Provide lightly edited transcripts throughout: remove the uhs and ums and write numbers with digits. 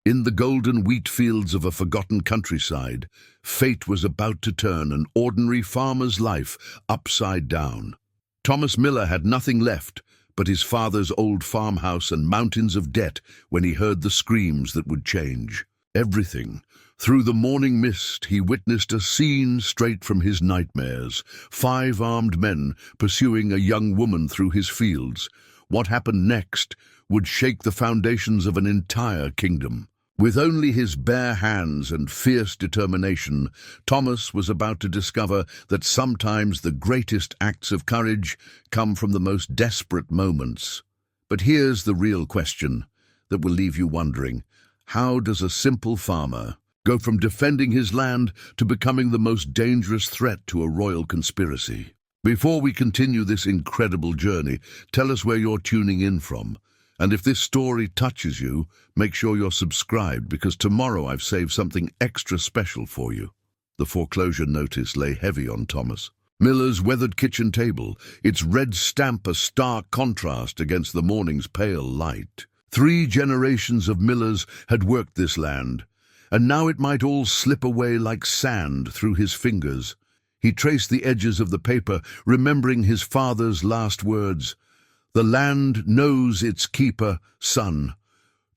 In the golden wheat fields of a forgotten countryside, fate was about to turn an ordinary farmer's life upside down. Thomas Miller had nothing left but his father's old farmhouse and mountains of debt when he heard the screams that would change everything. Through the morning mist, he witnessed a scene straight from his nightmares. 5 armed men pursuing a young woman through his fields. What happened next would shake the foundations of an entire kingdom. With only his bare hands and fierce determination, Thomas was about to discover that sometimes the greatest acts of courage come from the most desperate moments. But here's the real question that will leave you wondering. How does a simple farmer go from defending his land to becoming the most dangerous threat to a royal conspiracy? Before we continue this incredible journey, tell us where you're tuning in from. And if this story touches you, make sure you're subscribed, because tomorrow I've saved something extra special for you. The foreclosure notice lay heavy on Thomas Miller's weathered kitchen table, its red stamp a stark contrast against the morning's pale light. 3 generations of Millers had worked this land, and now it might all slip away like sand through his fingers. He traced the edges of the paper, remembering his father's last words. "The land knows its keeper, son.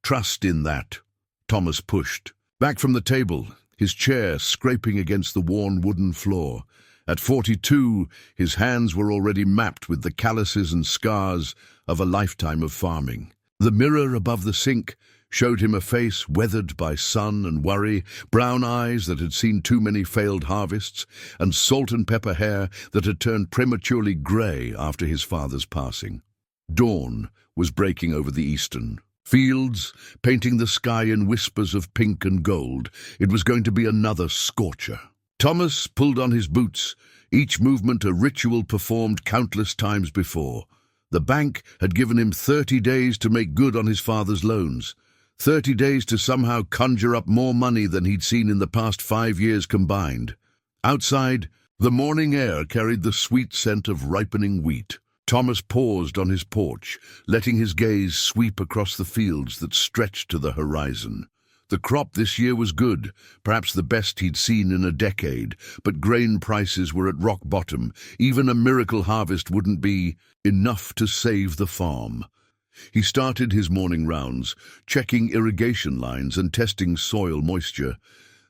Trust in that." Thomas pushed back from the table, his chair scraping against the worn wooden floor. At 42, his hands were already mapped with the calluses and scars of a lifetime of farming. The mirror above the sink showed him a face weathered by sun and worry, brown eyes that had seen too many failed harvests, and salt and pepper hair that had turned prematurely grey after his father's passing. Dawn was breaking over the eastern fields, painting the sky in whispers of pink and gold. It was going to be another scorcher. Thomas pulled on his boots, each movement a ritual performed countless times before. The bank had given him 30 days to make good on his father's loans, 30 days to somehow conjure up more money than he'd seen in the past 5 years combined. Outside, the morning air carried the sweet scent of ripening wheat. Thomas paused on his porch, letting his gaze sweep across the fields that stretched to the horizon. The crop this year was good, perhaps the best he'd seen in a decade, but grain prices were at rock bottom. Even a miracle harvest wouldn't be enough to save the farm. He started his morning rounds, checking irrigation lines and testing soil moisture.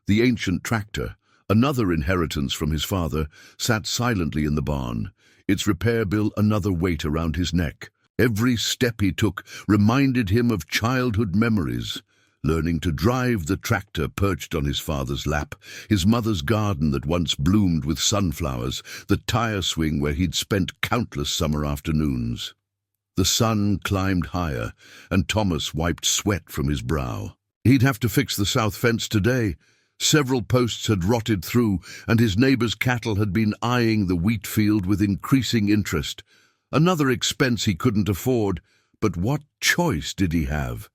The ancient tractor, another inheritance from his father, sat silently in the barn, its repair bill another weight around his neck. Every step he took reminded him of childhood memories. Learning to drive the tractor perched on his father's lap, his mother's garden that once bloomed with sunflowers, the tire swing where he'd spent countless summer afternoons. The sun climbed higher, and Thomas wiped sweat from his brow. He'd have to fix the south fence today. Several posts had rotted through, and his neighbor's cattle had been eyeing the wheat field with increasing interest. Another expense he couldn't afford, but what choice did he have?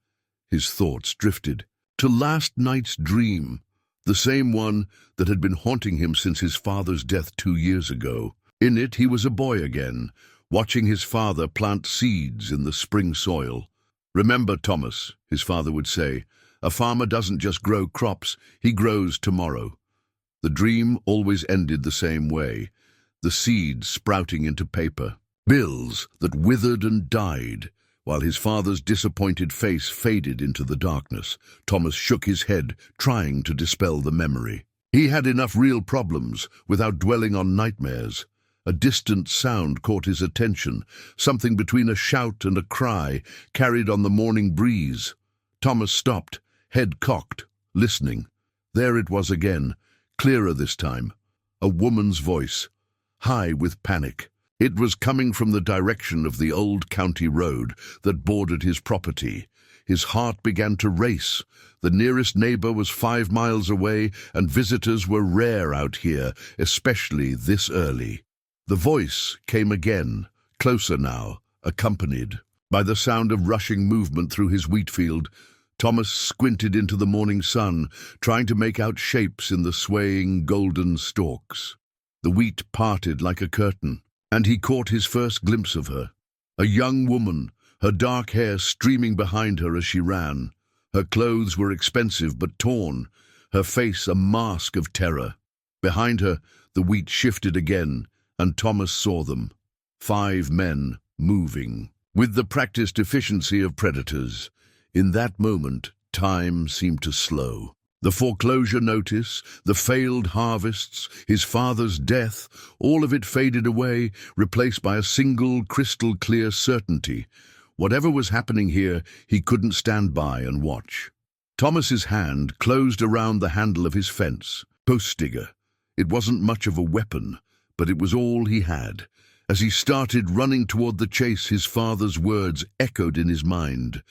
His thoughts drifted to last night's dream, the same one that had been haunting him since his father's death 2 years ago. In it, he was a boy again, watching his father plant seeds in the spring soil. "Remember, Thomas," his father would say, "a farmer doesn't just grow crops, he grows tomorrow." The dream always ended the same way, the seeds sprouting into paper, bills that withered and died. While his father's disappointed face faded into the darkness, Thomas shook his head, trying to dispel the memory. He had enough real problems without dwelling on nightmares. A distant sound caught his attention, something between a shout and a cry, carried on the morning breeze. Thomas stopped, head cocked, listening. There it was again, clearer this time. A woman's voice, high with panic. It was coming from the direction of the old county road that bordered his property. His heart began to race. The nearest neighbor was 5 miles away, and visitors were rare out here, especially this early. The voice came again, closer now, accompanied by the sound of rushing movement through his wheat field. Thomas squinted into the morning sun, trying to make out shapes in the swaying golden stalks. The wheat parted like a curtain, and he caught his first glimpse of her. A young woman, her dark hair streaming behind her as she ran. Her clothes were expensive but torn, her face a mask of terror. Behind her, the wheat shifted again, and Thomas saw them. 5 men, moving, with the practiced efficiency of predators. In that moment, time seemed to slow. The foreclosure notice, the failed harvests, his father's death, all of it faded away, replaced by a single crystal-clear certainty. Whatever was happening here, he couldn't stand by and watch. Thomas's hand closed around the handle of his fence. Post digger. It wasn't much of a weapon, but it was all he had. As he started running toward the chase, his father's words echoed in his mind.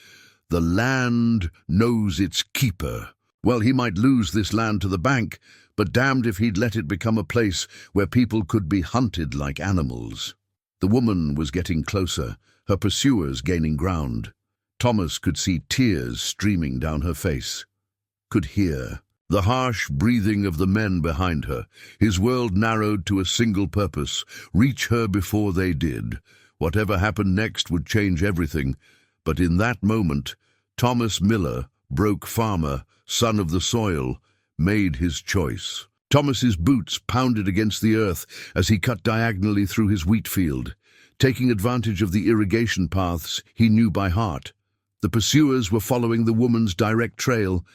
The land knows its keeper. Well, he might lose this land to the bank, but damned if he'd let it become a place where people could be hunted like animals. The woman was getting closer, her pursuers gaining ground. Thomas could see tears streaming down her face. Could hear the harsh breathing of the men behind her. His world narrowed to a single purpose: reach her before they did. Whatever happened next would change everything. But in that moment, Thomas Miller, broke farmer, son of the soil, made his choice. Thomas's boots pounded against the earth as he cut diagonally through his wheat field, taking advantage of the irrigation paths he knew by heart. The pursuers were following the woman's direct trail,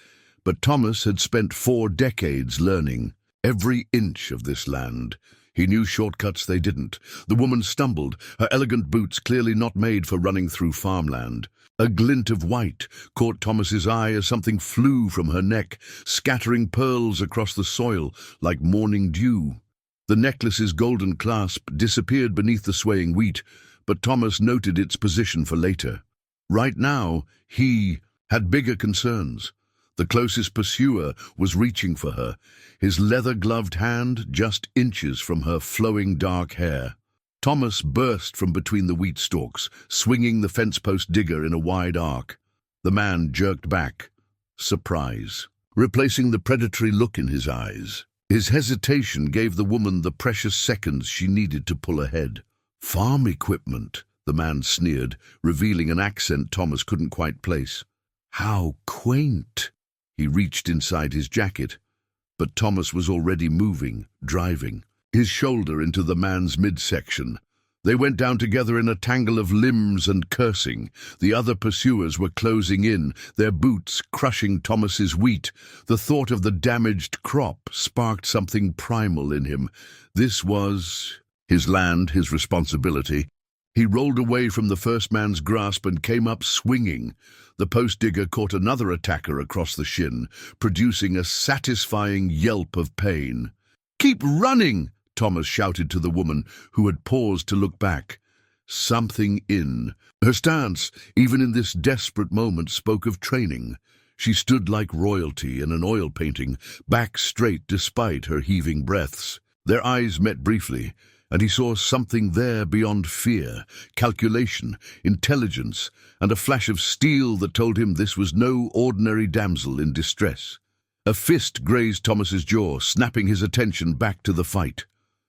but Thomas had spent 4 decades learning every inch of this land. He knew shortcuts they didn't. The woman stumbled, her elegant boots clearly not made for running through farmland. A glint of white caught Thomas's eye as something flew from her neck, scattering pearls across the soil like morning dew. The necklace's golden clasp disappeared beneath the swaying wheat, but Thomas noted its position for later. Right now, he had bigger concerns. The closest pursuer was reaching for her, his leather-gloved hand just inches from her flowing dark hair. Thomas burst from between the wheat stalks, swinging the fence-post digger in a wide arc. The man jerked back, surprise, replacing the predatory look in his eyes. His hesitation gave the woman the precious seconds she needed to pull ahead. "Farm equipment," the man sneered, revealing an accent Thomas couldn't quite place. "How quaint." He reached inside his jacket, but Thomas was already moving, driving, his shoulder into the man's midsection. They went down together in a tangle of limbs and cursing. The other pursuers were closing in, their boots crushing Thomas's wheat. The thought of the damaged crop sparked something primal in him. This was his land, his responsibility. He rolled away from the first man's grasp and came up swinging. The post digger caught another attacker across the shin, producing a satisfying yelp of pain. "Keep running!" Thomas shouted to the woman, who had paused to look back. Something in her stance, even in this desperate moment, spoke of training. She stood like royalty in an oil painting, back straight despite her heaving breaths. Their eyes met briefly, and he saw something there beyond fear, calculation, intelligence, and a flash of steel that told him this was no ordinary damsel in distress. A fist grazed Thomas's jaw, snapping his attention back to the fight.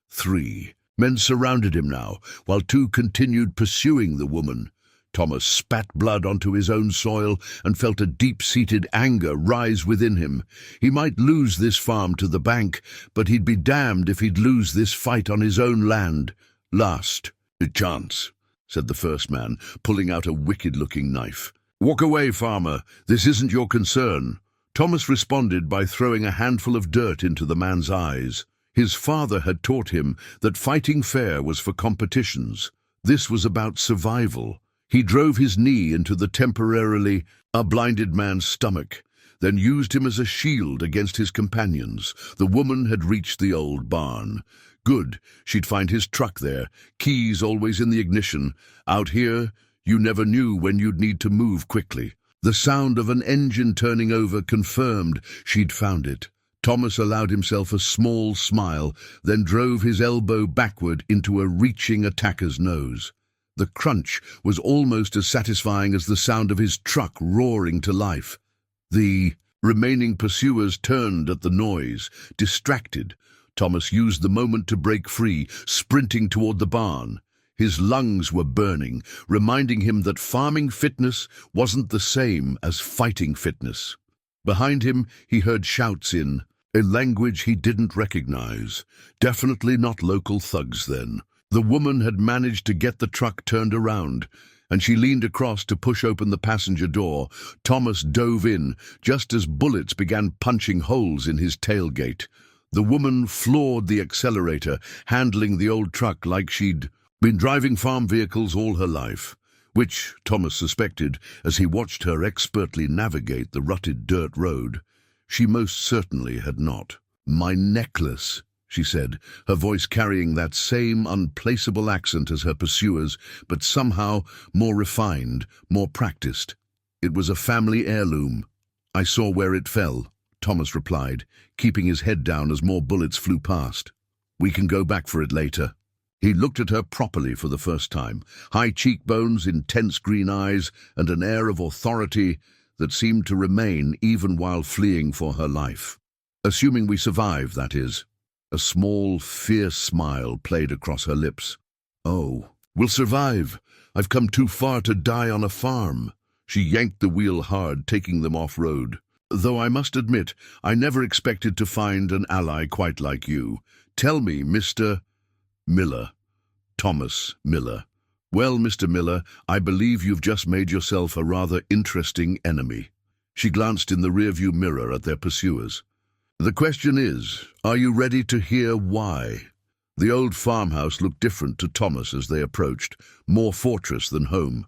3 men surrounded him now, while 2 continued pursuing the woman. Thomas spat blood onto his own soil and felt a deep-seated anger rise within him. He might lose this farm to the bank, but he'd be damned if he'd lose this fight on his own land. "Last chance," said the first man, pulling out a wicked-looking knife. "Walk away, farmer. This isn't your concern." Thomas responded by throwing a handful of dirt into the man's eyes. His father had taught him that fighting fair was for competitions. This was about survival. He drove his knee into the temporarily blinded man's stomach, then used him as a shield against his companions. The woman had reached the old barn. Good, she'd find his truck there, keys always in the ignition. Out here, you never knew when you'd need to move quickly. The sound of an engine turning over confirmed she'd found it. Thomas allowed himself a small smile, then drove his elbow backward into a reaching attacker's nose. The crunch was almost as satisfying as the sound of his truck roaring to life. The remaining pursuers turned at the noise, distracted. Thomas used the moment to break free, sprinting toward the barn. His lungs were burning, reminding him that farming fitness wasn't the same as fighting fitness. Behind him, he heard shouts in a language he didn't recognize. Definitely not local thugs then. The woman had managed to get the truck turned around, and she leaned across to push open the passenger door. Thomas dove in, just as bullets began punching holes in his tailgate. The woman floored the accelerator, handling the old truck like she'd been driving farm vehicles all her life, which Thomas suspected as he watched her expertly navigate the rutted dirt road. She most certainly had not. "My necklace," she said, her voice carrying that same unplaceable accent as her pursuers, but somehow more refined, more practiced. "It was a family heirloom. I saw where it fell," Thomas replied, keeping his head down as more bullets flew past. "We can go back for it later." He looked at her properly for the first time. High cheekbones, intense green eyes, and an air of authority that seemed to remain even while fleeing for her life. "Assuming we survive, that is." A small, fierce smile played across her lips. "Oh, we'll survive. I've come too far to die on a farm." She yanked the wheel hard, taking them off-road. "Though I must admit, I never expected to find an ally quite like you. Tell me, Mr. Miller." Thomas Miller. "Well, Mr. Miller, I believe you've just made yourself a rather interesting enemy." She glanced in the rearview mirror at their pursuers. "The question is, are you ready to hear why?" The old farmhouse looked different to Thomas as they approached, more fortress than home.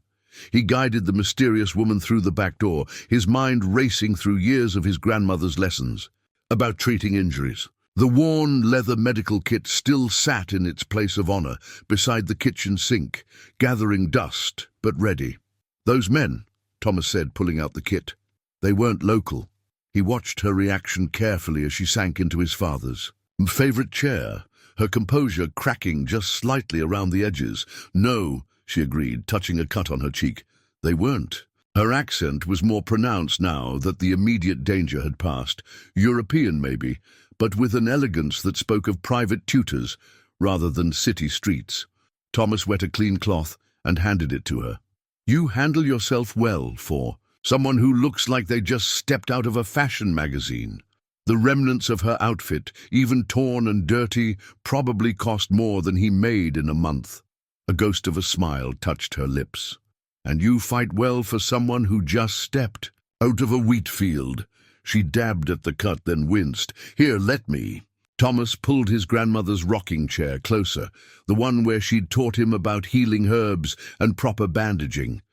He guided the mysterious woman through the back door, his mind racing through years of his grandmother's lessons about treating injuries. The worn leather medical kit still sat in its place of honor beside the kitchen sink, gathering dust, but ready. "Those men," Thomas said, pulling out the kit. "They weren't local." He watched her reaction carefully as she sank into his father's favorite chair, her composure cracking just slightly around the edges. "No," she agreed, touching a cut on her cheek. "They weren't." Her accent was more pronounced now that the immediate danger had passed. European, maybe, but with an elegance that spoke of private tutors rather than city streets. Thomas wet a clean cloth and handed it to her. "You handle yourself well for someone who looks like they just stepped out of a fashion magazine." The remnants of her outfit, even torn and dirty, probably cost more than he made in a month. A ghost of a smile touched her lips. "And you fight well for someone who just stepped out of a wheat field." She dabbed at the cut, then winced. "Here, let me." Thomas pulled his grandmother's rocking chair closer, the one where she'd taught him about healing herbs and proper bandaging.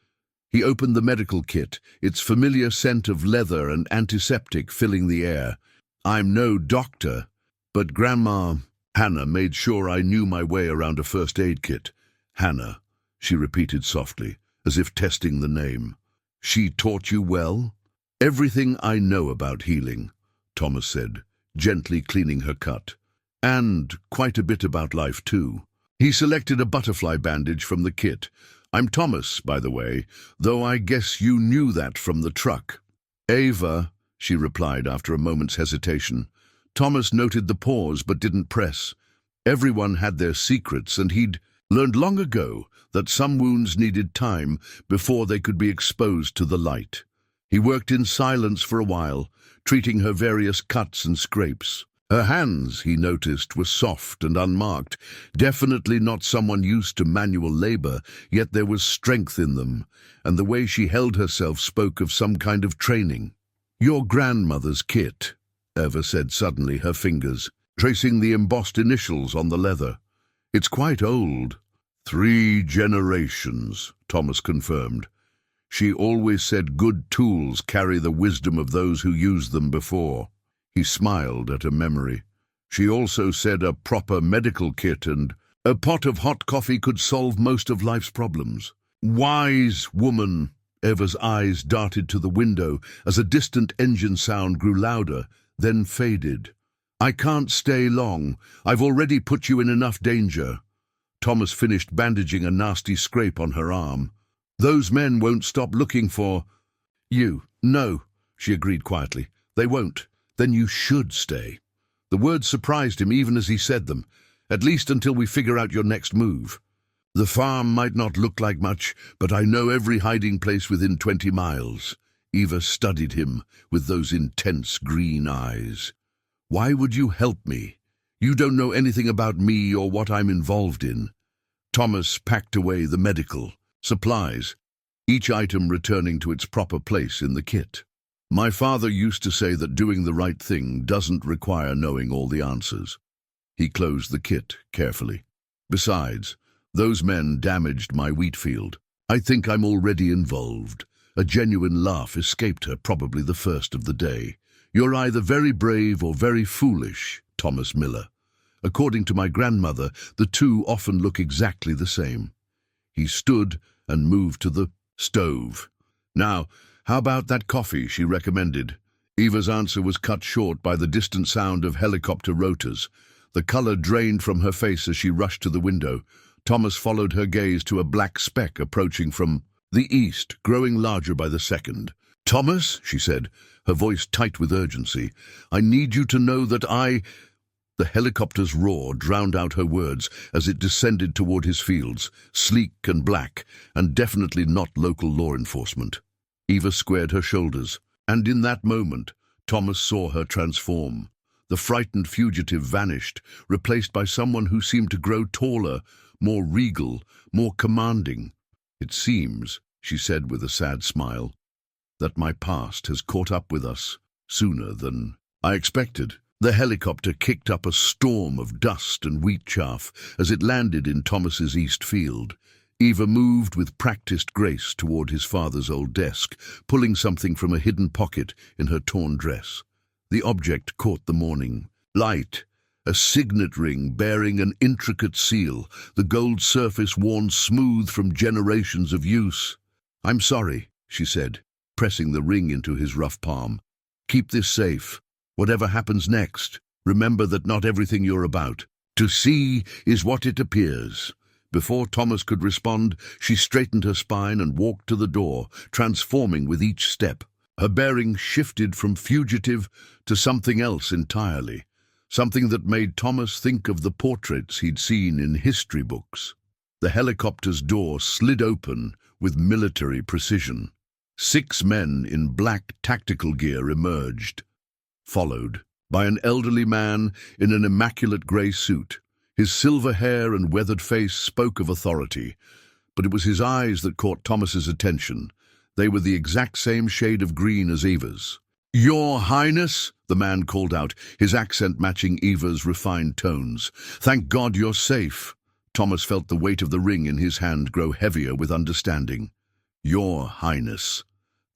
He opened the medical kit, its familiar scent of leather and antiseptic filling the air. "I'm no doctor, but Grandma Hannah made sure I knew my way around a first aid kit." "Hannah," she repeated softly, as if testing the name. "She taught you well?" "Everything I know about healing," Thomas said, gently cleaning her cut. "And quite a bit about life, too." He selected a butterfly bandage from the kit. "I'm Thomas, by the way, though I guess you knew that from the truck." "Ava," she replied after a moment's hesitation. Thomas noted the pause but didn't press. Everyone had their secrets, and he'd learned long ago that some wounds needed time before they could be exposed to the light. He worked in silence for a while, treating her various cuts and scrapes. Her hands, he noticed, were soft and unmarked, definitely not someone used to manual labor, yet there was strength in them, and the way she held herself spoke of some kind of training. "Your grandmother's kit," Eva said suddenly, her fingers tracing the embossed initials on the leather. "It's quite old." "3 generations, Thomas confirmed. "She always said good tools carry the wisdom of those who used them before." He smiled at a memory. "She also said a proper medical kit and a pot of hot coffee could solve most of life's problems." "Wise woman." Eva's eyes darted to the window as a distant engine sound grew louder, then faded. "I can't stay long. I've already put you in enough danger." Thomas finished bandaging a nasty scrape on her arm. "Those men won't stop looking for you." "No," she agreed quietly. "They won't." "Then you should stay." The words surprised him even as he said them. "At least until we figure out your next move." The farm might not look like much, but I know every hiding place within 20 miles. Eva studied him with those intense green eyes. Why would you help me? You don't know anything about me or what I'm involved in. Thomas packed away the medical supplies, each item returning to its proper place in the kit. My father used to say that doing the right thing doesn't require knowing all the answers. He closed the kit carefully. Besides, those men damaged my wheat field. I think I'm already involved. A genuine laugh escaped her, probably the first of the day. You're either very brave or very foolish, Thomas Miller. According to my grandmother, the two often look exactly the same. He stood and moved to the stove. Now, how about that coffee she recommended? Eva's answer was cut short by the distant sound of helicopter rotors. The color drained from her face as she rushed to the window. Thomas followed her gaze to a black speck approaching from the east, growing larger by the second. "Thomas," she said, her voice tight with urgency, "I need you to know that I—" The helicopter's roar drowned out her words as it descended toward his fields, sleek and black, and definitely not local law enforcement. Eva squared her shoulders, and in that moment, Thomas saw her transform. The frightened fugitive vanished, replaced by someone who seemed to grow taller, more regal, more commanding. "It seems," she said with a sad smile, "that my past has caught up with us sooner than I expected." The helicopter kicked up a storm of dust and wheat chaff as it landed in Thomas's east field. Eva moved with practiced grace toward his father's old desk, pulling something from a hidden pocket in her torn dress. The object caught the morning light, a signet ring bearing an intricate seal, the gold surface worn smooth from generations of use. "I'm sorry," she said, pressing the ring into his rough palm. "Keep this safe. Whatever happens next, remember that not everything you're about to see is what it appears." Before Thomas could respond, she straightened her spine and walked to the door, transforming with each step. Her bearing shifted from fugitive to something else entirely, something that made Thomas think of the portraits he'd seen in history books. The helicopter's door slid open with military precision. 6 men in black tactical gear emerged, followed by an elderly man in an immaculate grey suit. His silver hair and weathered face spoke of authority, but it was his eyes that caught Thomas's attention. They were the exact same shade of green as Eva's. "Your Highness," the man called out, his accent matching Eva's refined tones. "Thank God you're safe." Thomas felt the weight of the ring in his hand grow heavier with understanding. "Your Highness."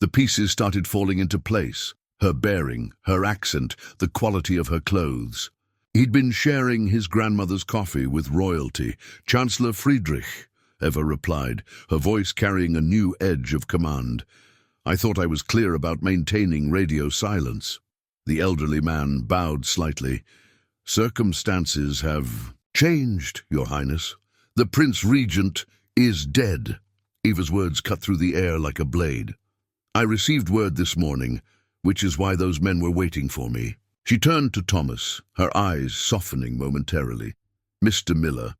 The pieces started falling into place. Her bearing, her accent, the quality of her clothes. He'd been sharing his grandmother's coffee with royalty. "Chancellor Friedrich," Eva replied, her voice carrying a new edge of command. "I thought I was clear about maintaining radio silence." The elderly man bowed slightly. "Circumstances have changed, Your Highness. The Prince Regent is dead." Eva's words cut through the air like a blade. "I received word this morning, which is why those men were waiting for me." She turned to Thomas, her eyes softening momentarily. "Mr. Miller,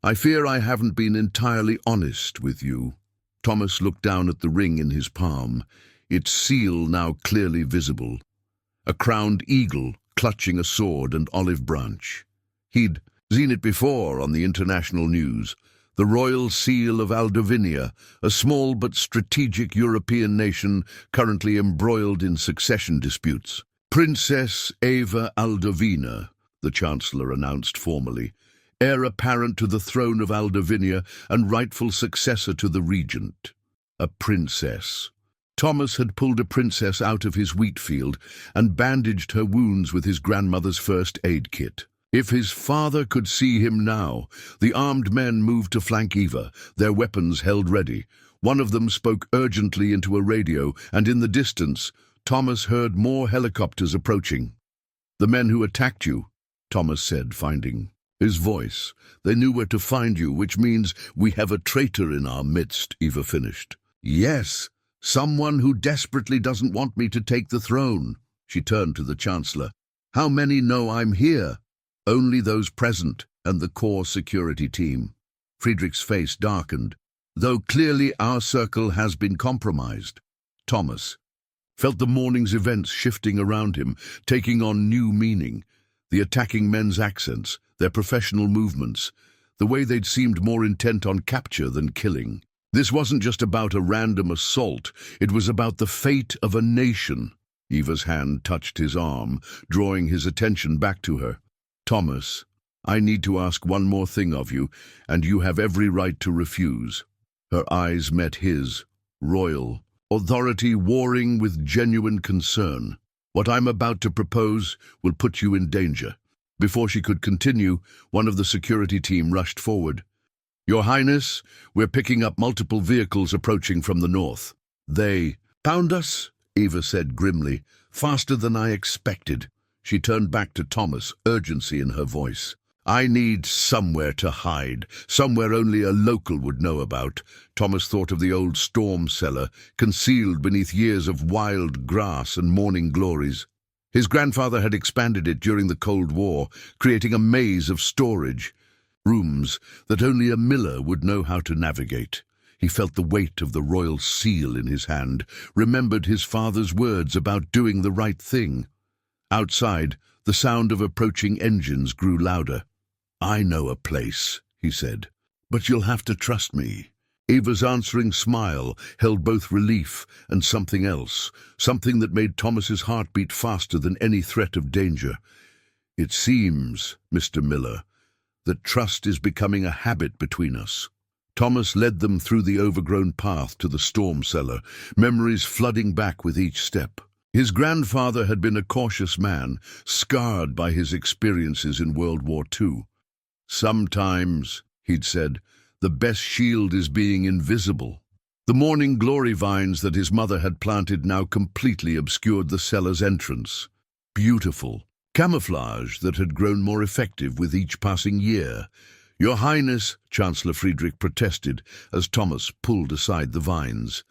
I fear I haven't been entirely honest with you." Thomas looked down at the ring in his palm, its seal now clearly visible. A crowned eagle clutching a sword and olive branch. He'd seen it before on the international news. The royal seal of Aldovinia, a small but strategic European nation currently embroiled in succession disputes. "Princess Eva Aldovina," the Chancellor announced formally, "heir apparent to the throne of Aldovinia and rightful successor to the regent." A princess. Thomas had pulled a princess out of his wheat field and bandaged her wounds with his grandmother's first aid kit. If his father could see him now, the armed men moved to flank Eva, their weapons held ready. One of them spoke urgently into a radio, and in the distance, Thomas heard more helicopters approaching. "The men who attacked you," Thomas said, finding his voice. "They knew where to find you, which means we have a traitor in our midst," Eva finished. "Yes, someone who desperately doesn't want me to take the throne." She turned to the Chancellor. "How many know I'm here?" "Only those present and the core security team." Friedrich's face darkened. Though clearly our circle has been compromised. Thomas felt the morning's events shifting around him, taking on new meaning. The attacking men's accents, their professional movements, the way they'd seemed more intent on capture than killing. This wasn't just about a random assault, it was about the fate of a nation. Eva's hand touched his arm, drawing his attention back to her. Thomas, I need to ask one more thing of you, and you have every right to refuse. Her eyes met his, royal, authority warring with genuine concern. What I'm about to propose will put you in danger. Before she could continue, one of the security team rushed forward. Your Highness, we're picking up multiple vehicles approaching from the north. They found us, Eva said grimly, faster than I expected. She turned back to Thomas, urgency in her voice. I need somewhere to hide, somewhere only a local would know about. Thomas thought of the old storm cellar, concealed beneath years of wild grass and morning glories. His grandfather had expanded it during the Cold War, creating a maze of storage, rooms that only a miller would know how to navigate. He felt the weight of the royal seal in his hand, remembered his father's words about doing the right thing. Outside, the sound of approaching engines grew louder. I know a place, he said, but you'll have to trust me. Eva's answering smile held both relief and something else, something that made Thomas's heart beat faster than any threat of danger. It seems, Mr. Miller, that trust is becoming a habit between us. Thomas led them through the overgrown path to the storm cellar, memories flooding back with each step. His grandfather had been a cautious man, scarred by his experiences in World War II. Sometimes, he'd said, the best shield is being invisible. The morning glory vines that his mother had planted now completely obscured the cellar's entrance. Beautiful, camouflage that had grown more effective with each passing year. Your Highness, Chancellor Friedrich protested as Thomas pulled aside the vines.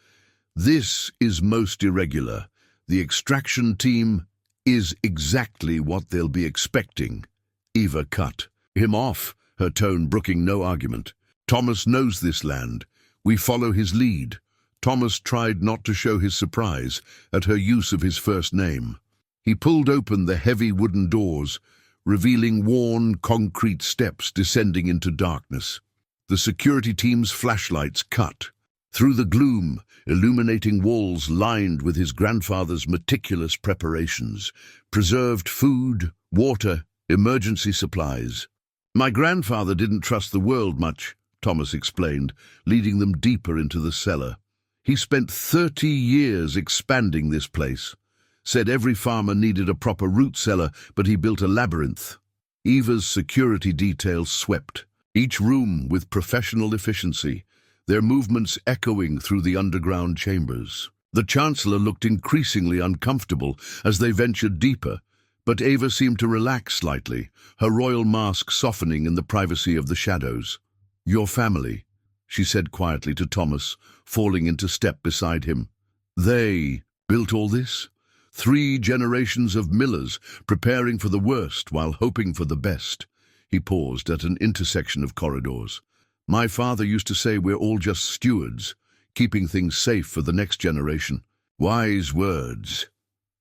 This is most irregular. The extraction team is exactly what they'll be expecting. Eva cut him off, her tone brooking no argument. Thomas knows this land. We follow his lead. Thomas tried not to show his surprise at her use of his first name. He pulled open the heavy wooden doors, revealing worn concrete steps descending into darkness. The security team's flashlights cut through the gloom, illuminating walls lined with his grandfather's meticulous preparations, preserved food, water, emergency supplies. My grandfather didn't trust the world much, Thomas explained, leading them deeper into the cellar. He spent 30 years expanding this place. Said every farmer needed a proper root cellar, but he built a labyrinth. Eva's security detail swept, each room with professional efficiency, their movements echoing through the underground chambers. The Chancellor looked increasingly uncomfortable as they ventured deeper, but Eva seemed to relax slightly, her royal mask softening in the privacy of the shadows. Your family, she said quietly to Thomas, falling into step beside him. They built all this? 3 generations of millers, preparing for the worst while hoping for the best. He paused at an intersection of corridors. My father used to say we're all just stewards, keeping things safe for the next generation. Wise words.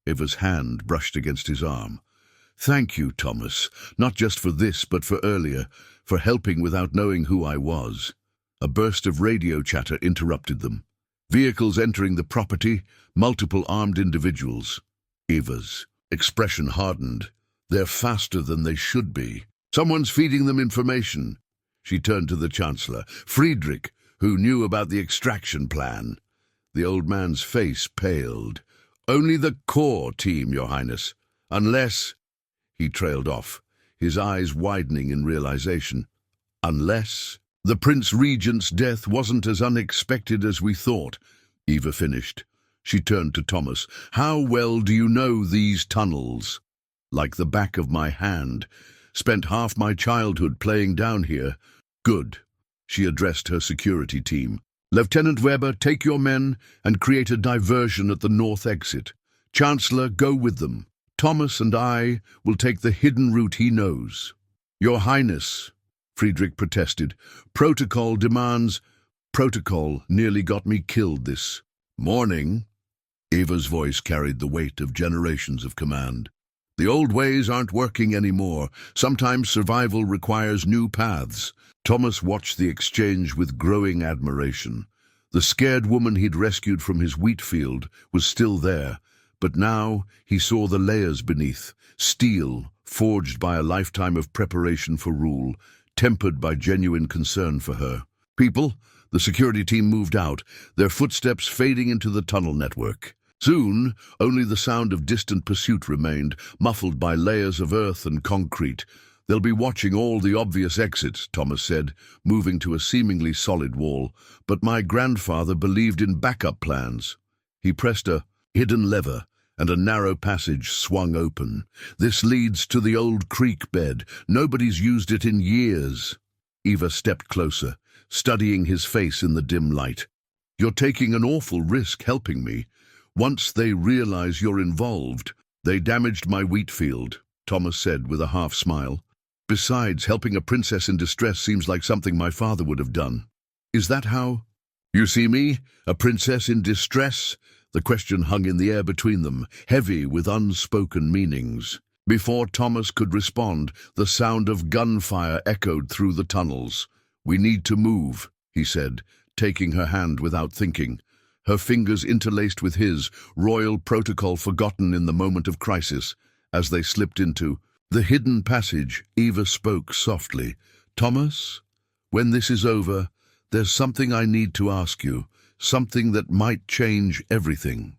Eva's hand brushed against his arm. Thank you, Thomas, not just for this, but for earlier, for helping without knowing who I was. A burst of radio chatter interrupted them. Vehicles entering the property, multiple armed individuals. Eva's expression hardened. They're faster than they should be. Someone's feeding them information. She turned to the Chancellor, Friedrich, who knew about the extraction plan. The old man's face paled. Only the core team, Your Highness. Unless... He trailed off, his eyes widening in realization. Unless... The Prince Regent's death wasn't as unexpected as we thought, Eva finished. She turned to Thomas. How well do you know these tunnels? Like the back of my hand. Spent half my childhood playing down here. Good. She addressed her security team. Lieutenant Weber, take your men and create a diversion at the north exit. Chancellor, go with them. Thomas and I will take the hidden route he knows. Your Highness, Friedrich protested. Protocol demands. Protocol nearly got me killed this morning. Eva's voice carried the weight of generations of command. The old ways aren't working anymore. Sometimes survival requires new paths. Thomas watched the exchange with growing admiration. The scared woman he'd rescued from his wheat field was still there, but now he saw the layers beneath, steel forged by a lifetime of preparation for rule, tempered by genuine concern for her. People, the security team moved out, their footsteps fading into the tunnel network. Soon, only the sound of distant pursuit remained, muffled by layers of earth and concrete. They'll be watching all the obvious exits, Thomas said, moving to a seemingly solid wall. But my grandfather believed in backup plans. He pressed a hidden lever, and a narrow passage swung open. This leads to the old creek bed. Nobody's used it in years. Eva stepped closer, studying his face in the dim light. You're taking an awful risk helping me. Once they realize you're involved, they damaged my wheat field, Thomas said with a half smile. Besides, helping a princess in distress seems like something my father would have done. Is that how? You see me, a princess in distress? The question hung in the air between them, heavy with unspoken meanings. Before Thomas could respond, the sound of gunfire echoed through the tunnels. We need to move, he said, taking her hand without thinking. Her fingers interlaced with his, royal protocol forgotten in the moment of crisis. As they slipped into the hidden passage, Eva spoke softly. Thomas, when this is over, there's something I need to ask you, something that might change everything.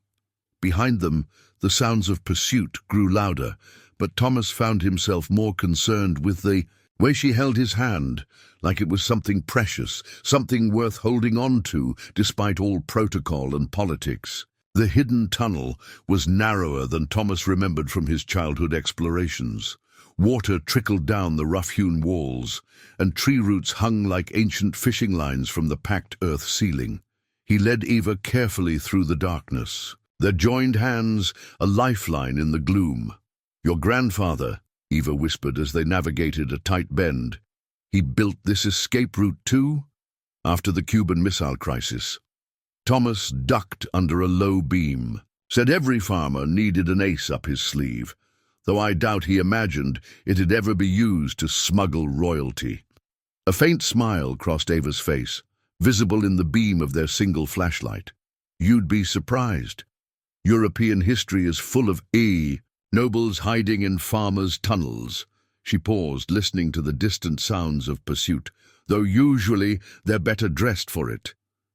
Behind them, the sounds of pursuit grew louder, but Thomas found himself more concerned with the way she held his hand, like it was something precious, something worth holding on to, despite all protocol and politics. The hidden tunnel was narrower than Thomas remembered from his childhood explorations. Water trickled down the rough-hewn walls, and tree roots hung like ancient fishing lines from the packed earth ceiling. He led Eva carefully through the darkness, their joined hands a lifeline in the gloom. Your grandfather, Eva whispered as they navigated a tight bend. He built this escape route too? After the Cuban Missile Crisis. Thomas ducked under a low beam, said every farmer needed an ace up his sleeve, though I doubt he imagined it'd ever be used to smuggle royalty. A faint smile crossed Eva's face, visible in the beam of their single flashlight. You'd be surprised. European history is full of nobles hiding in farmers' tunnels. She paused, listening to the distant sounds of pursuit, though usually they're better dressed for it.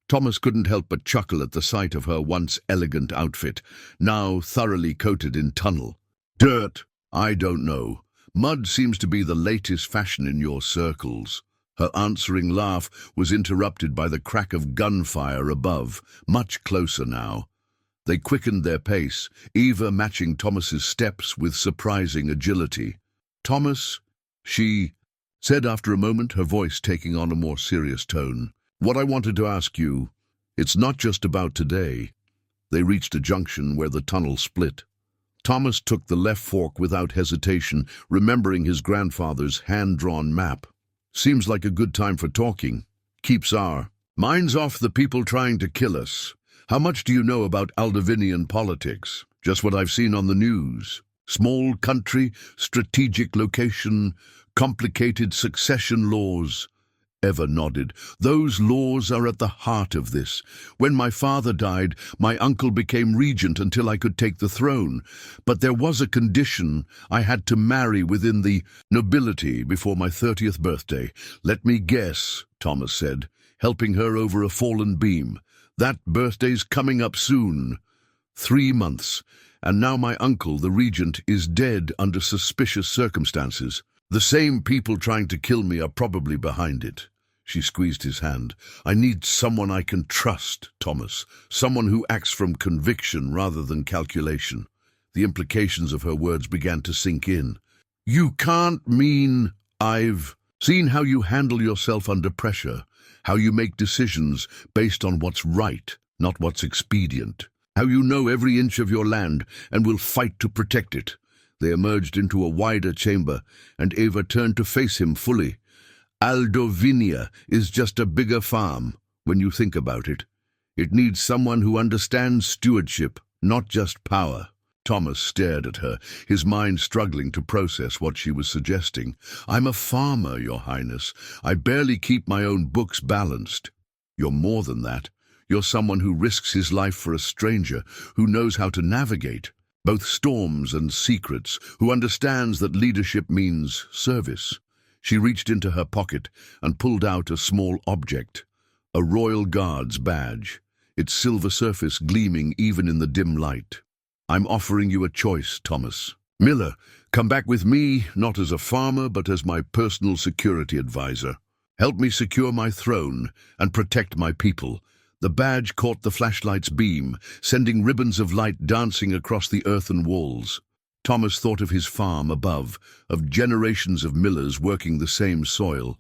Thomas couldn't help but chuckle at the sight of her once elegant outfit, now thoroughly coated in tunnel. Dirt? I don't know. Mud seems to be the latest fashion in your circles. Her answering laugh was interrupted by the crack of gunfire above, much closer now. They quickened their pace, Eva matching Thomas's steps with surprising agility. Thomas, she said after a moment, her voice taking on a more serious tone. What I wanted to ask you, it's not just about today. They reached a junction where the tunnel split. Thomas took the left fork without hesitation, remembering his grandfather's hand-drawn map. Seems like a good time for talking. Keeps our minds off the people trying to kill us. How much do you know about Aldovinian politics? Just what I've seen on the news. Small country, strategic location, complicated succession laws. Eva nodded. Those laws are at the heart of this. When my father died, my uncle became regent until I could take the throne. But there was a condition. I had to marry within the nobility before my 30th birthday. Let me guess, Thomas said, helping her over a fallen beam. That birthday's coming up soon. 3 months. And now my uncle, the regent, is dead under suspicious circumstances. The same people trying to kill me are probably behind it. She squeezed his hand. I need someone I can trust, Thomas. Someone who acts from conviction rather than calculation. The implications of her words began to sink in. You can't mean I've seen how you handle yourself under pressure, how you make decisions based on what's right, not what's expedient, how you know every inch of your land and will fight to protect it. They emerged into a wider chamber, and Eva turned to face him fully. Aldovinia is just a bigger farm, when you think about it. It needs someone who understands stewardship, not just power. Thomas stared at her, his mind struggling to process what she was suggesting. I'm a farmer, Your Highness. I barely keep my own books balanced. You're more than that. You're someone who risks his life for a stranger, who knows how to navigate both storms and secrets, who understands that leadership means service. She reached into her pocket and pulled out a small object, a Royal Guard's badge, its silver surface gleaming even in the dim light. I'm offering you a choice, Thomas. Miller, come back with me, not as a farmer, but as my personal security advisor. Help me secure my throne and protect my people. The badge caught the flashlight's beam, sending ribbons of light dancing across the earthen walls. Thomas thought of his farm above, of generations of millers working the same soil.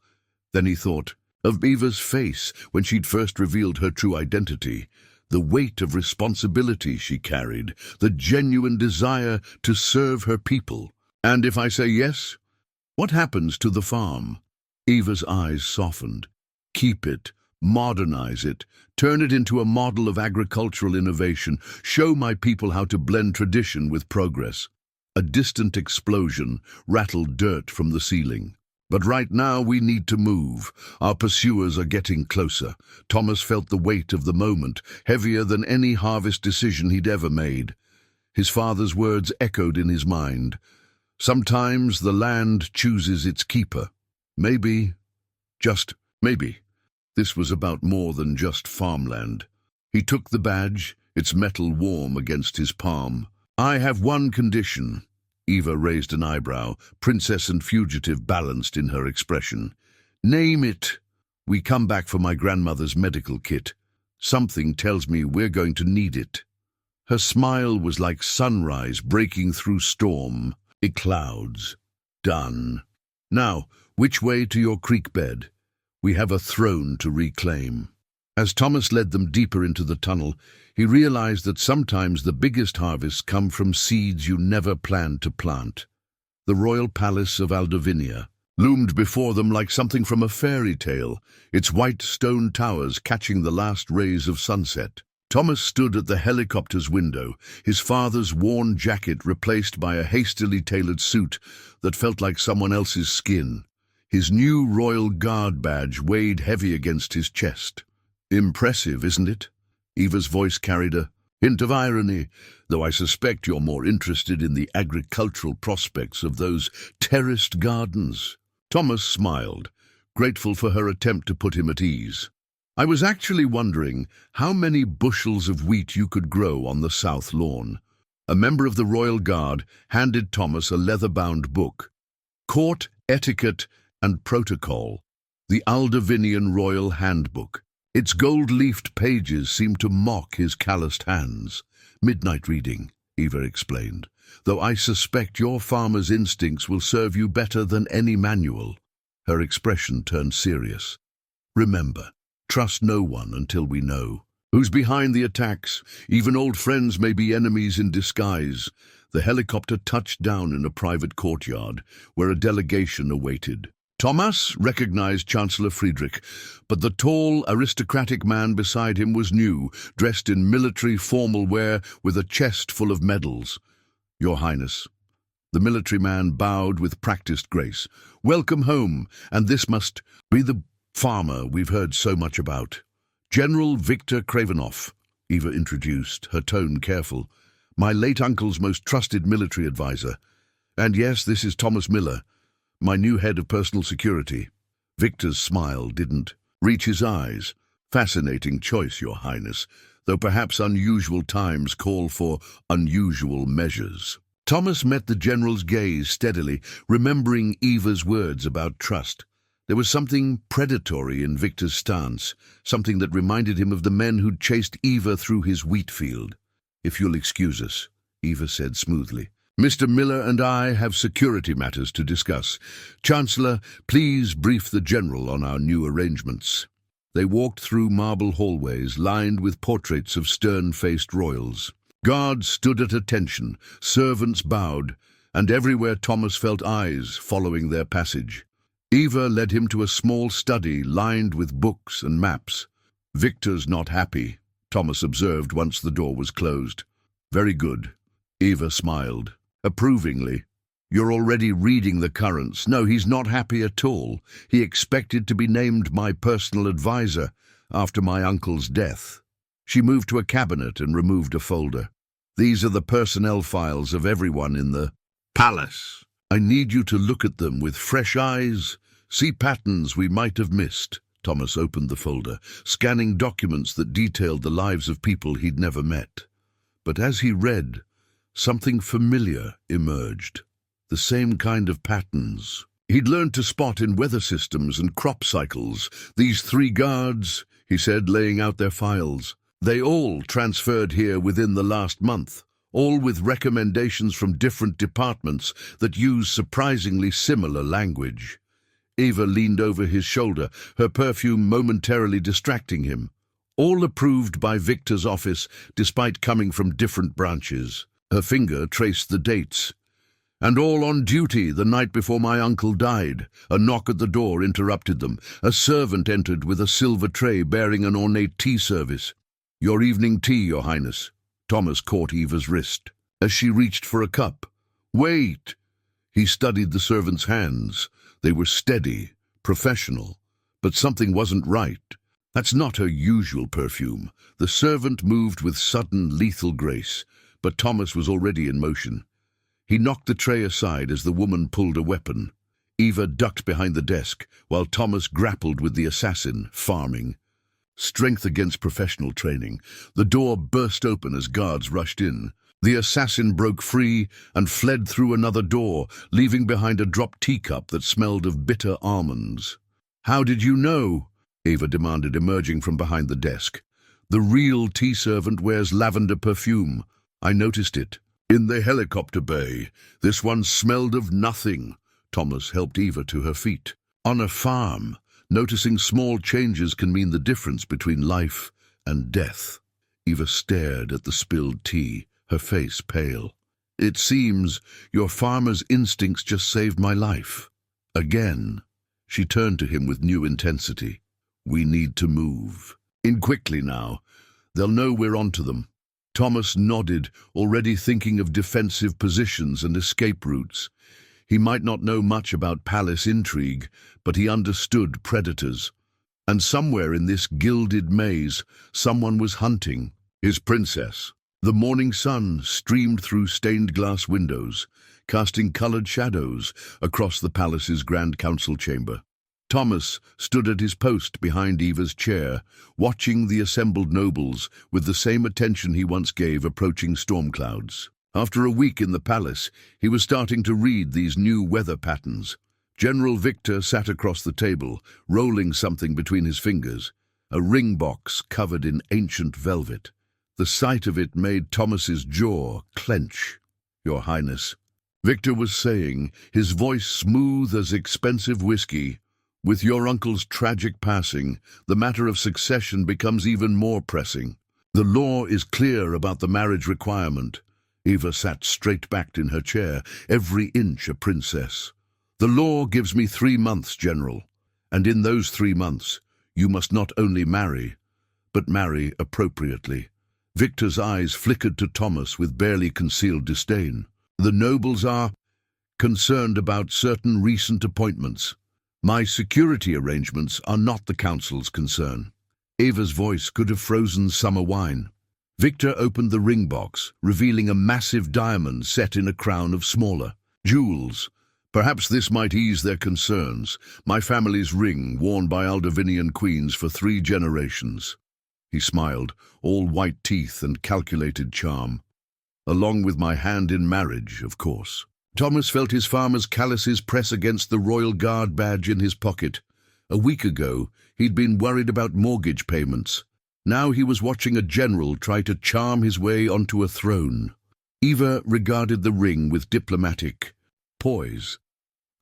Then he thought of Eva's face when she'd first revealed her true identity, the weight of responsibility she carried, the genuine desire to serve her people. And if I say yes, what happens to the farm? Eva's eyes softened. Keep it. Modernize it, turn it into a model of agricultural innovation, show my people how to blend tradition with progress. A distant explosion rattled dirt from the ceiling. But right now we need to move. Our pursuers are getting closer. Thomas felt the weight of the moment, heavier than any harvest decision he'd ever made. His father's words echoed in his mind. Sometimes the land chooses its keeper. Maybe, just maybe, this was about more than just farmland. He took the badge, its metal warm against his palm. I have one condition. Eva raised an eyebrow, princess and fugitive balanced in her expression. Name it. We come back for my grandmother's medical kit. Something tells me we're going to need it. Her smile was like sunrise breaking through storm. Clouds. Done. Now, which way to your creek bed? We have a throne to reclaim. As Thomas led them deeper into the tunnel, he realized that sometimes the biggest harvests come from seeds you never planned to plant. The royal palace of Aldovinia loomed before them like something from a fairy tale, its white stone towers catching the last rays of sunset. Thomas stood at the helicopter's window, his father's worn jacket replaced by a hastily tailored suit that felt like someone else's skin. His new Royal Guard badge weighed heavy against his chest. Impressive, isn't it? Eva's voice carried a hint of irony, though I suspect you're more interested in the agricultural prospects of those terraced gardens. Thomas smiled, grateful for her attempt to put him at ease. I was actually wondering how many bushels of wheat you could grow on the south lawn. A member of the Royal Guard handed Thomas a leather-bound book. Court Etiquette and Protocol, the Aldovinian Royal Handbook. Its gold-leafed pages seemed to mock his calloused hands. Midnight reading, Eva explained, though I suspect your farmer's instincts will serve you better than any manual. Her expression turned serious. Remember, trust no one until we know who's behind the attacks. Even old friends may be enemies in disguise. The helicopter touched down in a private courtyard, where a delegation awaited. Thomas recognized Chancellor Friedrich, but the tall, aristocratic man beside him was new, dressed in military formal wear with a chest full of medals. Your Highness. The military man bowed with practiced grace. Welcome home, and this must be the farmer we've heard so much about. General Victor Kravinoff, Eva introduced, her tone careful. My late uncle's most trusted military advisor. And yes, this is Thomas Miller, my new head of personal security. Victor's smile didn't reach his eyes. Fascinating choice, Your Highness, though perhaps unusual times call for unusual measures. Thomas met the general's gaze steadily, remembering Eva's words about trust. There was something predatory in Victor's stance, something that reminded him of the men who'd chased Eva through his wheat field. If you'll excuse us, Eva said smoothly. Mr. Miller and I have security matters to discuss. Chancellor, please brief the general on our new arrangements. They walked through marble hallways lined with portraits of stern-faced royals. Guards stood at attention, servants bowed, and everywhere Thomas felt eyes following their passage. Eva led him to a small study lined with books and maps. "Victor's not happy," Thomas observed once the door was closed. "Very good." Eva smiled approvingly. "You're already reading the currents. No, he's not happy at all. He expected to be named my personal advisor after my uncle's death." She moved to a cabinet and removed a folder. "These are the personnel files of everyone in the palace. I need you to look at them with fresh eyes, see patterns we might have missed." Thomas opened the folder, scanning documents that detailed the lives of people he'd never met. But as he read, something familiar emerged. The same kind of patterns he'd learned to spot in weather systems and crop cycles. "These 3 guards," he said, laying out their files, "they all transferred here within the last month, all with recommendations from different departments that use surprisingly similar language." Eva leaned over his shoulder, her perfume momentarily distracting him. "All approved by Victor's office, despite coming from different branches." Her finger traced the dates. "And all on duty the night before my uncle died." A knock at the door interrupted them. A servant entered with a silver tray bearing an ornate tea service. "Your evening tea, Your Highness." Thomas caught Eva's wrist as she reached for a cup. "Wait!" He studied the servant's hands. They were steady, professional, but something wasn't right. That's not her usual perfume. The servant moved with sudden, lethal grace, but Thomas was already in motion. He knocked the tray aside as the woman pulled a weapon. Eva ducked behind the desk, while Thomas grappled with the assassin, farming. Strength against professional training. The door burst open as guards rushed in. The assassin broke free and fled through another door, leaving behind a dropped teacup that smelled of bitter almonds. "How did you know?" Eva demanded, emerging from behind the desk. "The real tea servant wears lavender perfume. I noticed it. In the helicopter bay. This one smelled of nothing." Thomas helped Eva to her feet. "On a farm, noticing small changes can mean the difference between life and death." Eva stared at the spilled tea, her face pale. "It seems your farmer's instincts just saved my life. Again." She turned to him with new intensity. "We need to move. In quickly now. They'll know we're onto them." Thomas nodded, already thinking of defensive positions and escape routes. He might not know much about palace intrigue, but he understood predators. And somewhere in this gilded maze, someone was hunting his princess. The morning sun streamed through stained glass windows, casting colored shadows across the palace's grand council chamber. Thomas stood at his post behind Eva's chair, watching the assembled nobles with the same attention he once gave approaching storm clouds. After a week in the palace, he was starting to read these new weather patterns. General Victor sat across the table, rolling something between his fingers, a ring box covered in ancient velvet. The sight of it made Thomas's jaw clench. "Your Highness," Victor was saying, his voice smooth as expensive whiskey, "with your uncle's tragic passing, the matter of succession becomes even more pressing. The law is clear about the marriage requirement." Eva sat straight-backed in her chair, every inch a princess. "The law gives me 3 months, General, and in those 3 months, you must not only marry, but marry appropriately." Victor's eyes flickered to Thomas with barely concealed disdain. "The nobles are concerned about certain recent appointments. My security arrangements are not the council's concern." Eva's voice could have frozen summer wine. Victor opened the ring box, revealing a massive diamond set in a crown of smaller jewels. "Perhaps this might ease their concerns. My family's ring, worn by Aldovinian queens for 3 generations. He smiled, all white teeth and calculated charm. "Along with my hand in marriage, of course." Thomas felt his farmer's calluses press against the Royal Guard badge in his pocket. A week ago, he'd been worried about mortgage payments. Now he was watching a general try to charm his way onto a throne. Eva regarded the ring with diplomatic poise.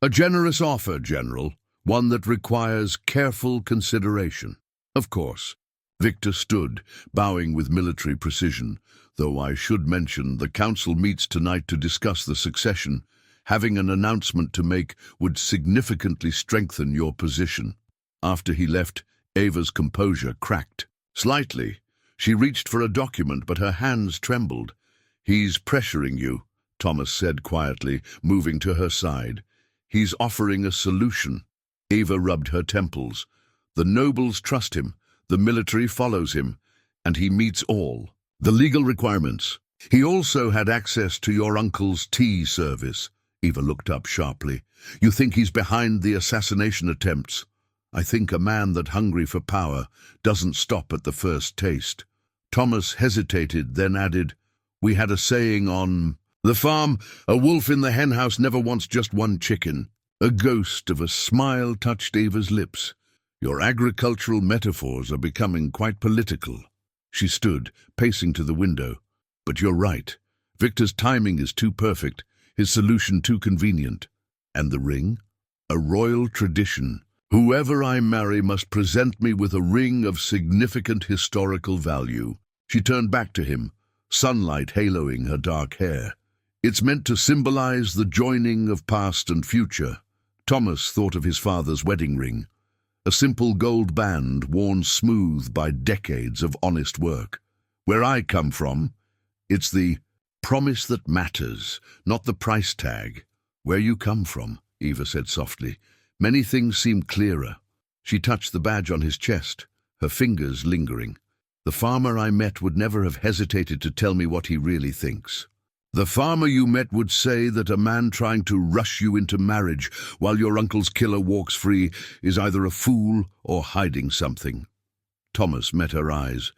"A generous offer, General, one that requires careful consideration." "Of course." Victor stood, bowing with military precision. "Though I should mention, the council meets tonight to discuss the succession. Having an announcement to make would significantly strengthen your position. After he left, Ava's composure cracked. Slightly. She reached for a document, but her hands trembled. "He's pressuring you," Thomas said quietly, moving to her side. "He's offering a solution." Ava rubbed her temples. "The nobles trust him, the military follows him, and he meets all the legal requirements. He also had access to your uncle's tea service." Eva looked up sharply. "You think he's behind the assassination attempts?" "I think a man that hungry for power doesn't stop at the first taste." Thomas hesitated, then added, "We had a saying on the farm, a wolf in the henhouse never wants just one chicken." A ghost of a smile touched Ava's lips. "Your agricultural metaphors are becoming quite political." She stood, pacing to the window. "But you're right. Victor's timing is too perfect, his solution too convenient. And the ring? A royal tradition. Whoever I marry must present me with a ring of significant historical value." She turned back to him, sunlight haloing her dark hair. "It's meant to symbolize the joining of past and future." Thomas thought of his father's wedding ring, a simple gold band worn smooth by decades of honest work. "Where I come from, it's the promise that matters, not the price tag." "Where you come from," Eva said softly. "Many things seem clearer." She touched the badge on his chest, her fingers lingering. "The farmer I met would never have hesitated to tell me what he really thinks." "The farmer you met would say that a man trying to rush you into marriage while your uncle's killer walks free is either a fool or hiding something." Thomas met her eyes.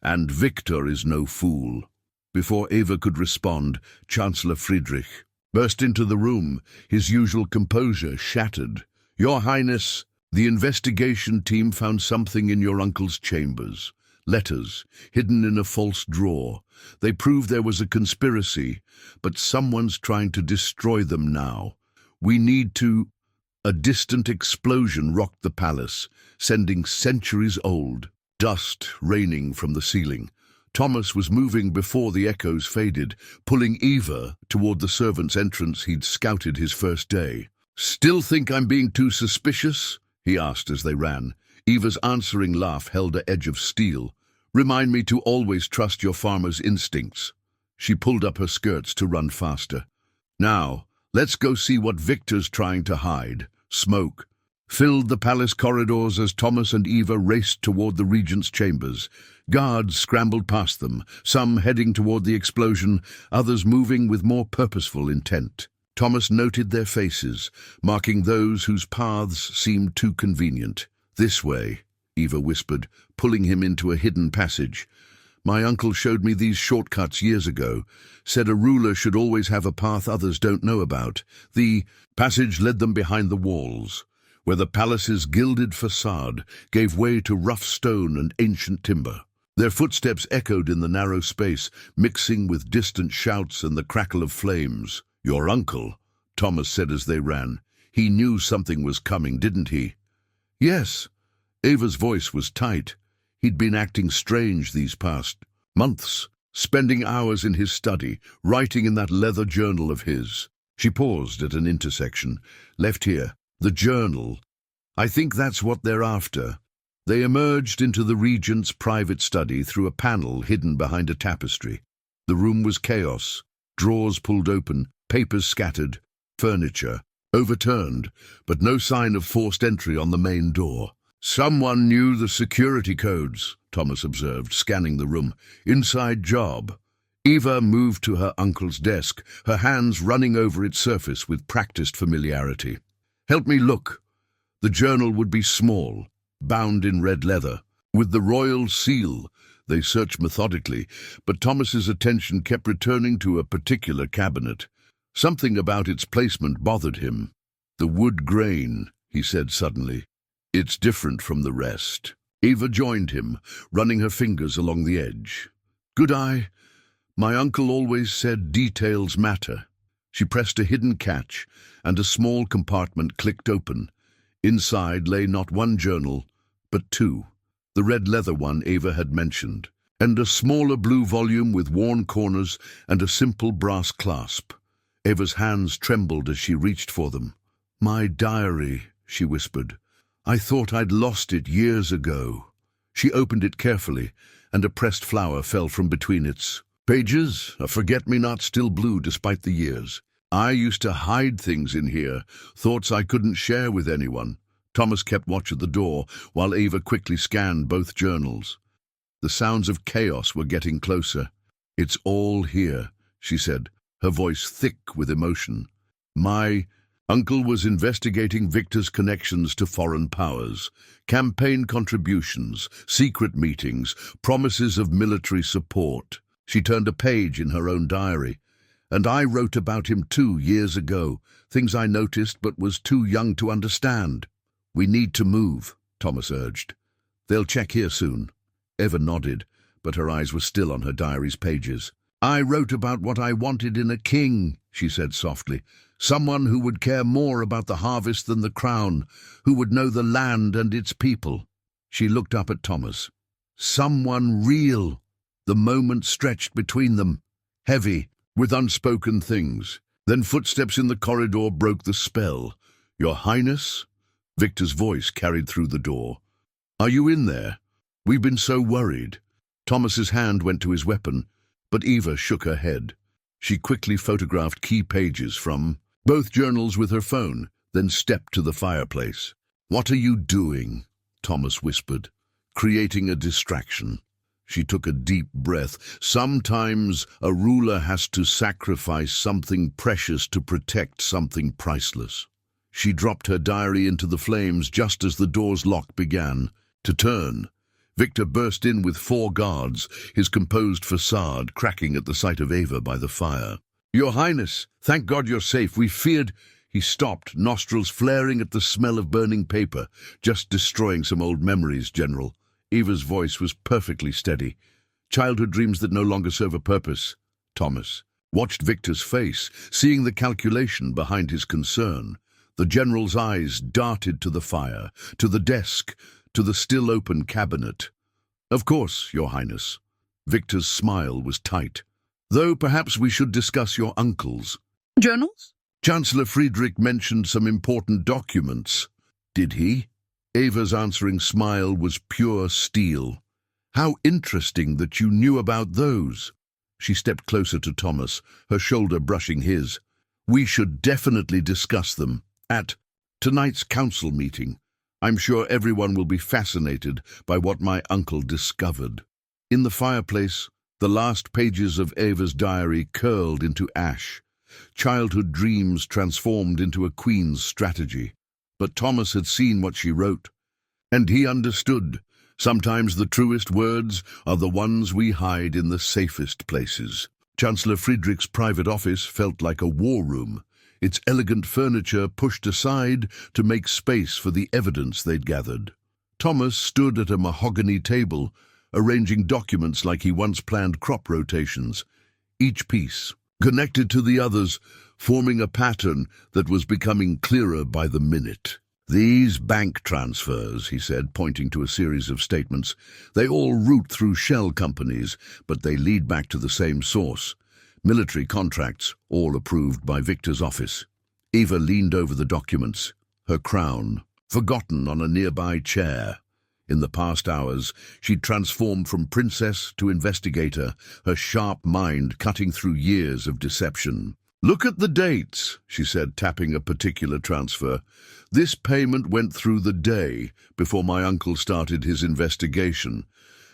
"And Victor is no fool." Before Eva could respond, Chancellor Friedrich burst into the room, his usual composure shattered. "Your Highness, the investigation team found something in your uncle's chambers. Letters, hidden in a false drawer. They prove there was a conspiracy, but someone's trying to destroy them now. We need to—" A distant explosion rocked the palace, sending centuries-old dust raining from the ceiling. Thomas was moving before the echoes faded, pulling Eva toward the servants' entrance he'd scouted his first day. "Still think I'm being too suspicious?" he asked as they ran. Eva's answering laugh held an edge of steel. "Remind me to always trust your farmer's instincts." She pulled up her skirts to run faster. "Now, let's go see what Victor's trying to hide." Smoke filled the palace corridors as Thomas and Eva raced toward the regent's chambers. Guards scrambled past them, some heading toward the explosion, others moving with more purposeful intent. Thomas noted their faces, marking those whose paths seemed too convenient. "This way," Eva whispered, pulling him into a hidden passage. "My uncle showed me these shortcuts years ago, said a ruler should always have a path others don't know about." The passage led them behind the walls, where the palace's gilded facade gave way to rough stone and ancient timber. Their footsteps echoed in the narrow space, mixing with distant shouts and the crackle of flames. "Your uncle," Thomas said as they ran. "He knew something was coming, didn't he?" "Yes." Ava's voice was tight. He'd been acting strange these past months, spending hours in his study, writing in that leather journal of his. She paused at an intersection. "Left here. The journal. I think that's what they're after." They emerged into the regent's private study through a panel hidden behind a tapestry. The room was chaos. Drawers pulled open, papers scattered, furniture overturned, but no sign of forced entry on the main door. "Someone knew the security codes," Thomas observed, scanning the room. "Inside job." Eva moved to her uncle's desk, her hands running over its surface with practiced familiarity. "Help me look." The journal would be small, bound in red leather, with the royal seal. They searched methodically, but Thomas's attention kept returning to a particular cabinet. Something about its placement bothered him. "The wood grain," he said suddenly. "It's different from the rest." Eva joined him, running her fingers along the edge. "Good eye. My uncle always said details matter." She pressed a hidden catch, and a small compartment clicked open. Inside lay not one journal, but two. The red leather one Eva had mentioned, and a smaller blue volume with worn corners and a simple brass clasp. Eva's hands trembled as she reached for them. "My diary," she whispered. "I thought I'd lost it years ago." She opened it carefully, and a pressed flower fell from between its pages, a forget-me-not still blue despite the years. "I used to hide things in here, thoughts I couldn't share with anyone." Thomas kept watch at the door, while Eva quickly scanned both journals. The sounds of chaos were getting closer. "It's all here," she said, her voice thick with emotion. "My uncle was investigating Victor's connections to foreign powers, campaign contributions, secret meetings, promises of military support." She turned a page in her own diary. "And I wrote about him too years ago, things I noticed but was too young to understand." "We need to move," Thomas urged. "They'll check here soon." Eva nodded, but her eyes were still on her diary's pages. "I wrote about what I wanted in a king," she said softly. "Someone who would care more about the harvest than the crown, who would know the land and its people." She looked up at Thomas. "Someone real." The moment stretched between them, heavy, with unspoken things. Then footsteps in the corridor broke the spell. "Your Highness?" Victor's voice carried through the door. "Are you in there? We've been so worried." Thomas's hand went to his weapon, but Eva shook her head. She quickly photographed key pages from both journals with her phone, then stepped to the fireplace. "What are you doing?" Thomas whispered. "Creating a distraction." She took a deep breath. "Sometimes a ruler has to sacrifice something precious to protect something priceless." She dropped her diary into the flames just as the door's lock began to turn. Victor burst in with 4 guards, his composed facade cracking at the sight of Eva by the fire. "Your Highness, thank God you're safe. We feared—" He stopped, nostrils flaring at the smell of burning paper. "Just destroying some old memories, General." Eva's voice was perfectly steady. "Childhood dreams that no longer serve a purpose." Thomas watched Victor's face, seeing the calculation behind his concern. The General's eyes darted to the fire, to the desk, to the still-open cabinet. "Of course, Your Highness." Victor's smile was tight. "Though perhaps we should discuss your uncle's journals?" Chancellor Friedrich mentioned some important documents. "Did he?" Eva's answering smile was pure steel. "How interesting that you knew about those." She stepped closer to Thomas, her shoulder brushing his. "We should definitely discuss them at tonight's council meeting. I'm sure everyone will be fascinated by what my uncle discovered." In the fireplace, the last pages of Eva's diary curled into ash. Childhood dreams transformed into a queen's strategy. But Thomas had seen what she wrote, and he understood. Sometimes the truest words are the ones we hide in the safest places. Chancellor Friedrich's private office felt like a war room, its elegant furniture pushed aside to make space for the evidence they'd gathered. Thomas stood at a mahogany table, arranging documents like he once planned crop rotations, each piece connected to the others, forming a pattern that was becoming clearer by the minute. "These bank transfers," he said, pointing to a series of statements, "they all route through shell companies, but they lead back to the same source. Military contracts, all approved by Victor's office." Eva leaned over the documents, her crown forgotten on a nearby chair. In the past hours, she'd transformed from princess to investigator, her sharp mind cutting through years of deception. "Look at the dates," she said, tapping a particular transfer. "This payment went through the day before my uncle started his investigation.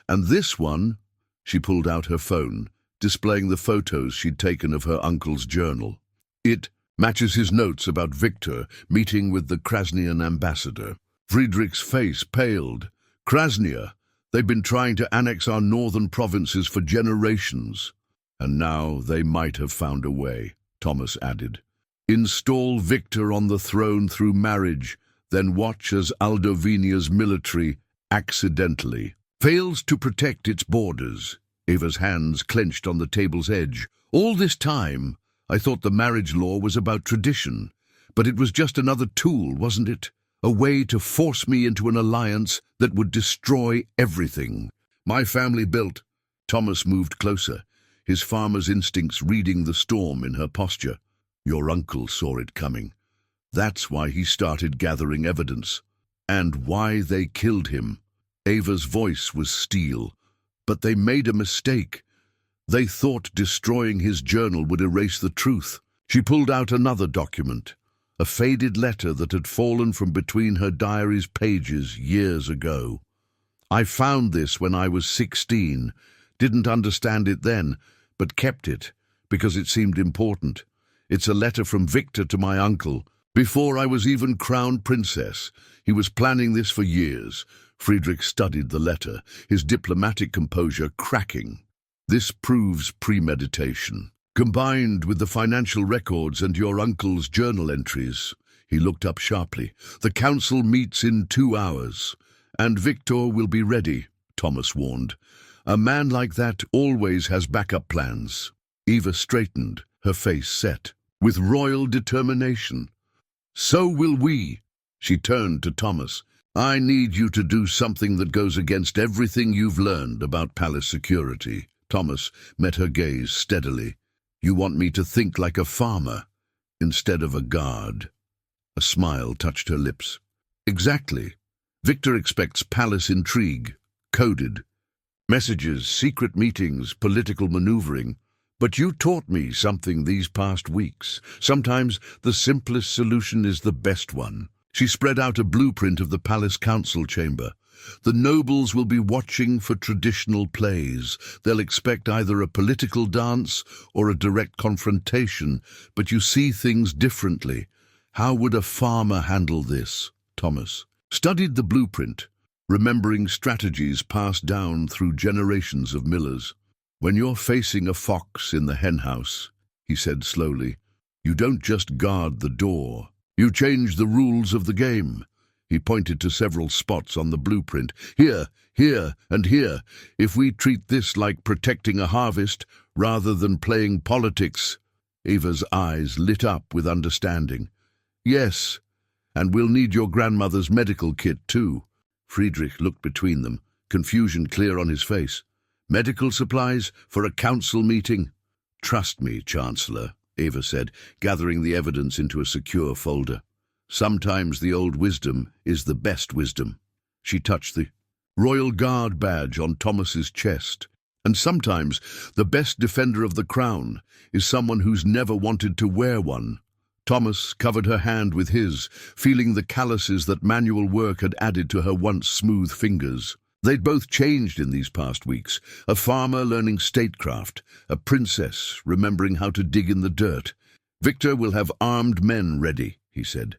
And this one," she pulled out her phone, displaying the photos she'd taken of her uncle's journal. "It matches his notes about Victor meeting with the Krasnian ambassador." Friedrich's face paled. "Krasnia, they've been trying to annex our northern provinces for generations. And now they might have found a way," Thomas added. "Install Victor on the throne through marriage, then watch as Aldovinia's military accidentally fails to protect its borders." Eva's hands clenched on the table's edge. "All this time, I thought the marriage law was about tradition, but it was just another tool, wasn't it? A way to force me into an alliance that would destroy everything my family built." Thomas moved closer, his farmer's instincts reading the storm in her posture. Your uncle saw it coming. That's why he started gathering evidence. And why they killed him. Ava's voice was steel. But they made a mistake. They thought destroying his journal would erase the truth. She pulled out another document, a faded letter that had fallen from between her diary's pages years ago. I found this when I was 16, didn't understand it then, but kept it because it seemed important. It's a letter from Victor to my uncle. Before I was even crowned princess, he was planning this for years. Friedrich studied the letter, his diplomatic composure cracking. This proves premeditation. Combined with the financial records and your uncle's journal entries, he looked up sharply. The council meets in 2 hours, and Victor will be ready, Thomas warned. A man like that always has backup plans. Eva straightened, her face set, with royal determination. So will we. She turned to Thomas. I need you to do something that goes against everything you've learned about palace security. Thomas met her gaze steadily. You want me to think like a farmer instead of a guard. A smile touched her lips. Exactly. Victor expects palace intrigue, coded. Messages, secret meetings, political maneuvering. But you taught me something these past weeks. Sometimes the simplest solution is the best one. She spread out a blueprint of the palace council chamber. The nobles will be watching for traditional plays. They'll expect either a political dance or a direct confrontation, but you see things differently. How would a farmer handle this? Thomas studied the blueprint, remembering strategies passed down through generations of millers. When you're facing a fox in the henhouse, he said slowly, you don't just guard the door. You change the rules of the game. He pointed to several spots on the blueprint. Here, here, and here. If we treat this like protecting a harvest rather than playing politics. Eva's eyes lit up with understanding. Yes, and we'll need your grandmother's medical kit too. Friedrich looked between them, confusion clear on his face. Medical supplies for a council meeting? Trust me, Chancellor, Eva said, gathering the evidence into a secure folder. Sometimes the old wisdom is the best wisdom. She touched the Royal Guard badge on Thomas's chest. And sometimes the best defender of the crown is someone who's never wanted to wear one. Thomas covered her hand with his, feeling the calluses that manual work had added to her once smooth fingers. They'd both changed in these past weeks. A farmer learning statecraft, a princess remembering how to dig in the dirt. Victor will have armed men ready, he said.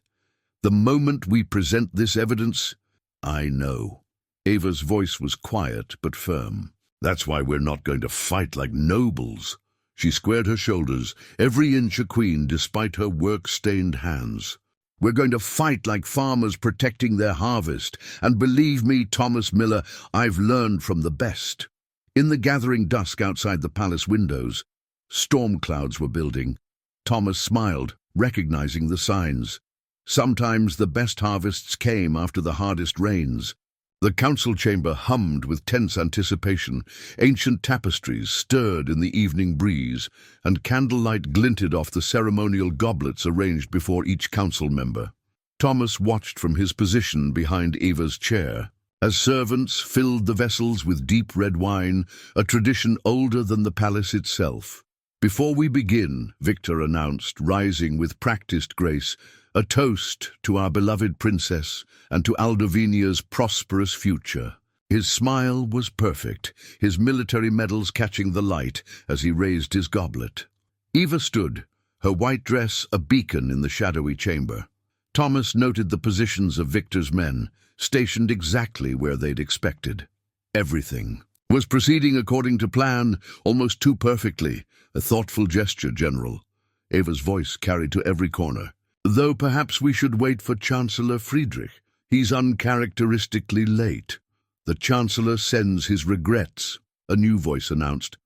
The moment we present this evidence, I know. Ava's voice was quiet but firm. That's why we're not going to fight like nobles. She squared her shoulders, every inch a queen despite her work-stained hands. We're going to fight like farmers protecting their harvest, and believe me, Thomas Miller, I've learned from the best. In the gathering dusk outside the palace windows, storm clouds were building. Thomas smiled, recognizing the signs. Sometimes the best harvests came after the hardest rains. The council chamber hummed with tense anticipation. Ancient tapestries stirred in the evening breeze, and candlelight glinted off the ceremonial goblets arranged before each council member. Thomas watched from his position behind Eva's chair. As servants filled the vessels with deep red wine, a tradition older than the palace itself. Before we begin, Victor announced, rising with practiced grace, a toast to our beloved princess and to Aldovinia's prosperous future. His smile was perfect, his military medals catching the light as he raised his goblet. Eva stood, her white dress a beacon in the shadowy chamber. Thomas noted the positions of Victor's men, stationed exactly where they'd expected. Everything was proceeding according to plan, almost too perfectly. A thoughtful gesture, General. Eva's voice carried to every corner. Though perhaps we should wait for Chancellor Friedrich. He's uncharacteristically late. The Chancellor sends his regrets, a new voice announced.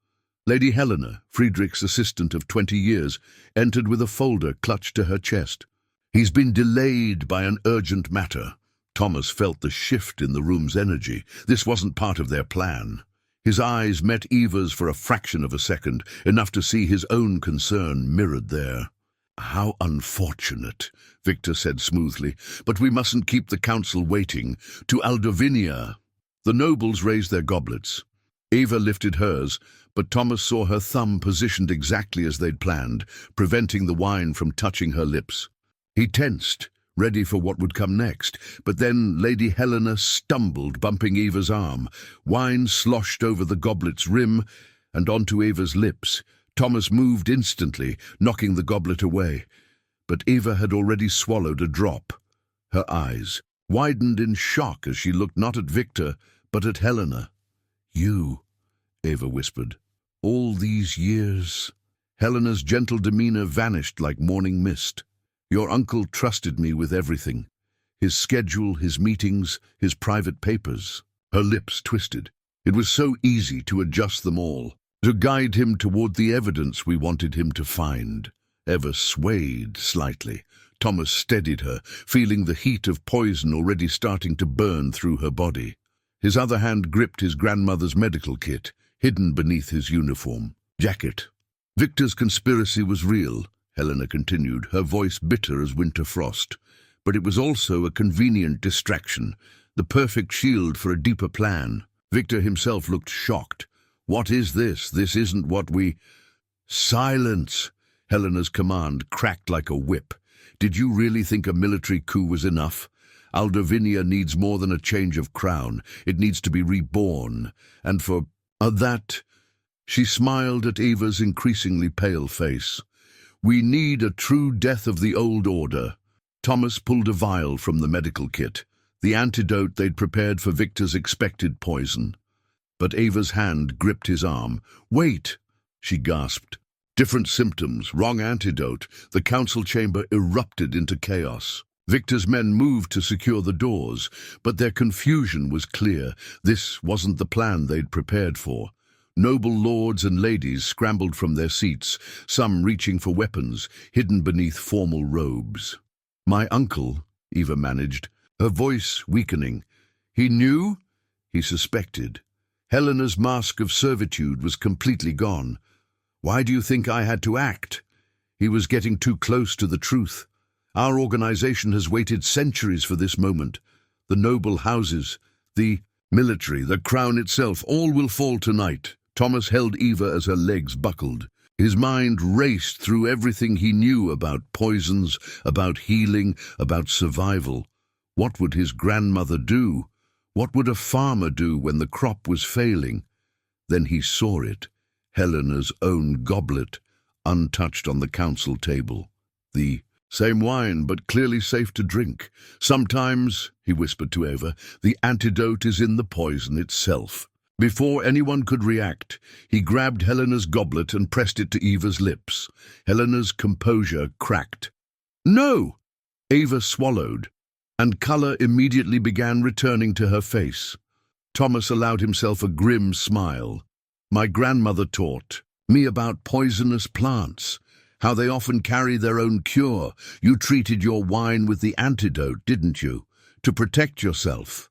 Lady Helena, Friedrich's assistant of 20 years, entered with a folder clutched to her chest. He's been delayed by an urgent matter. Thomas felt the shift in the room's energy. This wasn't part of their plan. His eyes met Eva's for a fraction of a second, enough to see his own concern mirrored there. How unfortunate, Victor said smoothly. But we mustn't keep the council waiting. To Aldovinia. The nobles raised their goblets. Eva lifted hers, but Thomas saw her thumb positioned exactly as they'd planned, preventing the wine from touching her lips. He tensed, ready for what would come next, but then Lady Helena stumbled, bumping Eva's arm. Wine sloshed over the goblet's rim and onto Eva's lips. Thomas moved instantly, knocking the goblet away. But Eva had already swallowed a drop. Her eyes widened in shock as she looked not at Victor, but at Helena. "You," Eva whispered. "All these years." Helena's gentle demeanor vanished like morning mist. "Your uncle trusted me with everything. His schedule, his meetings, his private papers." Her lips twisted. It was so easy to adjust them all, to guide him toward the evidence we wanted him to find. Eva swayed slightly. Thomas steadied her, feeling the heat of poison already starting to burn through her body. His other hand gripped his grandmother's medical kit, hidden beneath his uniform jacket. Victor's conspiracy was real, Helena continued, her voice bitter as winter frost. But it was also a convenient distraction, the perfect shield for a deeper plan. Victor himself looked shocked. "What is this? This isn't what we—" "Silence!" Helena's command cracked like a whip. "Did you really think a military coup was enough? Aldovinia needs more than a change of crown. It needs to be reborn. And for that—" She smiled at Eva's increasingly pale face. "We need a true death of the old order." Thomas pulled a vial from the medical kit, the antidote they'd prepared for Victor's expected poison. But Eva's hand gripped his arm. "Wait!" she gasped. Different symptoms, wrong antidote. The council chamber erupted into chaos. Victor's men moved to secure the doors, but their confusion was clear. This wasn't the plan they'd prepared for. Noble lords and ladies scrambled from their seats, some reaching for weapons, hidden beneath formal robes. "My uncle," Eva managed, her voice weakening. "He knew?" He suspected. Helena's mask of servitude was completely gone. "Why do you think I had to act?" He was getting too close to the truth. "Our organization has waited centuries for this moment. The noble houses, the military, the crown itself, all will fall tonight." Thomas held Eva as her legs buckled. His mind raced through everything he knew about poisons, about healing, about survival. What would his grandmother do? What would a farmer do when the crop was failing? Then he saw it, Helena's own goblet, untouched on the council table. The same wine, but clearly safe to drink. "Sometimes," he whispered to Eva, "the antidote is in the poison itself." Before anyone could react, he grabbed Helena's goblet and pressed it to Eva's lips. Helena's composure cracked. "No!" Eva swallowed, and color immediately began returning to her face. Thomas allowed himself a grim smile. "My grandmother taught me about poisonous plants, how they often carry their own cure. You treated your wine with the antidote, didn't you? To protect yourself."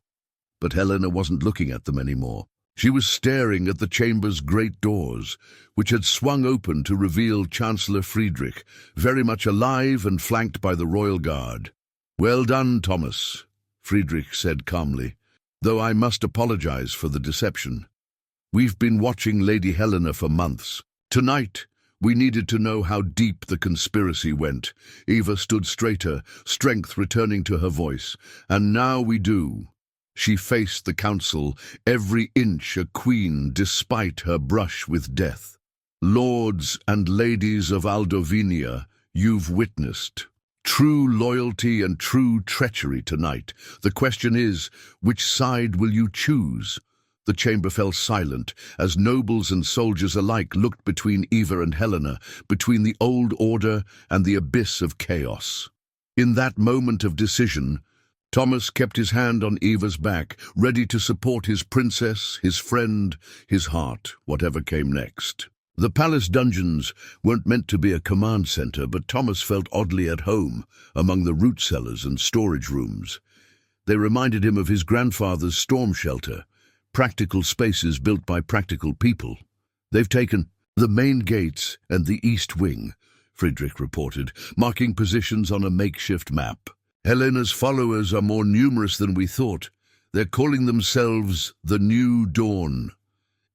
But Helena wasn't looking at them anymore. She was staring at the chamber's great doors, which had swung open to reveal Chancellor Friedrich, very much alive and flanked by the royal guard. "Well done, Thomas," Friedrich said calmly, "though I must apologize for the deception. We've been watching Lady Helena for months. Tonight, we needed to know how deep the conspiracy went." Eva stood straighter, strength returning to her voice. "And now we do." She faced the council, every inch a queen despite her brush with death. "Lords and ladies of Aldovinia, you've witnessed true loyalty and true treachery tonight. The question is, which side will you choose?" The chamber fell silent as nobles and soldiers alike looked between Eva and Helena, between the old order and the abyss of chaos. In that moment of decision, Thomas kept his hand on Eva's back, ready to support his princess, his friend, his heart, whatever came next. The palace dungeons weren't meant to be a command center, but Thomas felt oddly at home among the root cellars and storage rooms. They reminded him of his grandfather's storm shelter, practical spaces built by practical people. "They've taken the main gates and the east wing," Friedrich reported, marking positions on a makeshift map. Helena's followers are more numerous than we thought. They're calling themselves the New Dawn.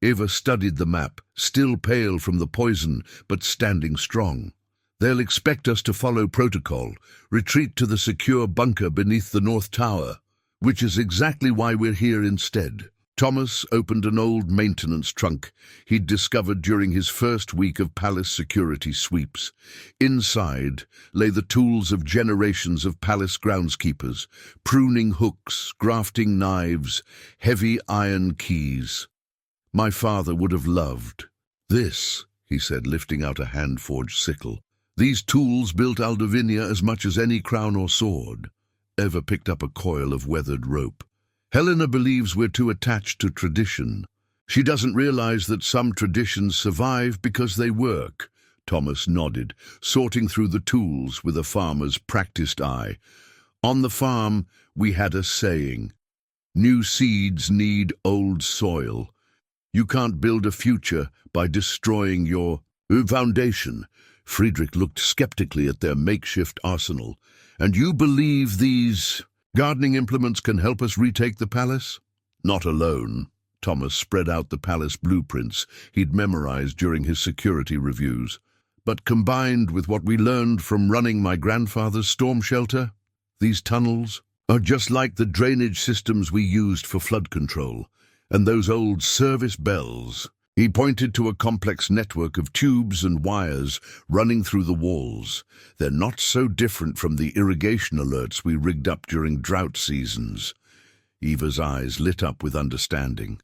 Eva studied the map, still pale from the poison, but standing strong. They'll expect us to follow protocol, retreat to the secure bunker beneath the North Tower, which is exactly why we're here instead. Thomas opened an old maintenance trunk he'd discovered during his first week of palace security sweeps. Inside lay the tools of generations of palace groundskeepers, pruning hooks, grafting knives, heavy iron keys. My father would have loved this, he said, lifting out a hand-forged sickle. These tools built Aldovinia as much as any crown or sword. Eva picked up a coil of weathered rope. Helena believes we're too attached to tradition. She doesn't realize that some traditions survive because they work. Thomas nodded, sorting through the tools with a farmer's practiced eye. On the farm, we had a saying, "New seeds need old soil." You can't build a future by destroying your foundation. Friedrich looked skeptically at their makeshift arsenal. And you believe these gardening implements can help us retake the palace? Not alone. Thomas spread out the palace blueprints he'd memorized during his security reviews. But combined with what we learned from running my grandfather's storm shelter, these tunnels are just like the drainage systems we used for flood control, and those old service bells. He pointed to a complex network of tubes and wires running through the walls. They're not so different from the irrigation alerts we rigged up during drought seasons. Eva's eyes lit up with understanding.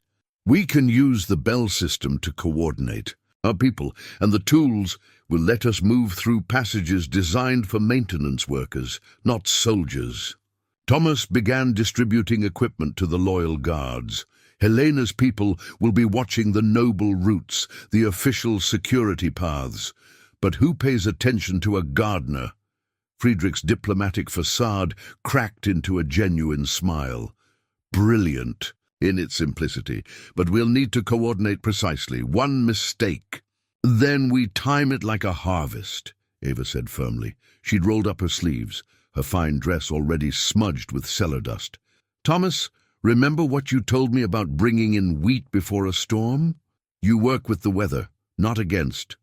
We can use the bell system to coordinate our people, and the tools will let us move through passages designed for maintenance workers, not soldiers. Thomas began distributing equipment to the loyal guards. Helena's people will be watching the noble routes, the official security paths. But who pays attention to a gardener? Friedrich's diplomatic facade cracked into a genuine smile. Brilliant in its simplicity, but we'll need to coordinate precisely. One mistake. Then we time it like a harvest, Eva said firmly. She'd rolled up her sleeves, her fine dress already smudged with cellar dust. Thomas, remember what you told me about bringing in wheat before a storm? You work with the weather, not against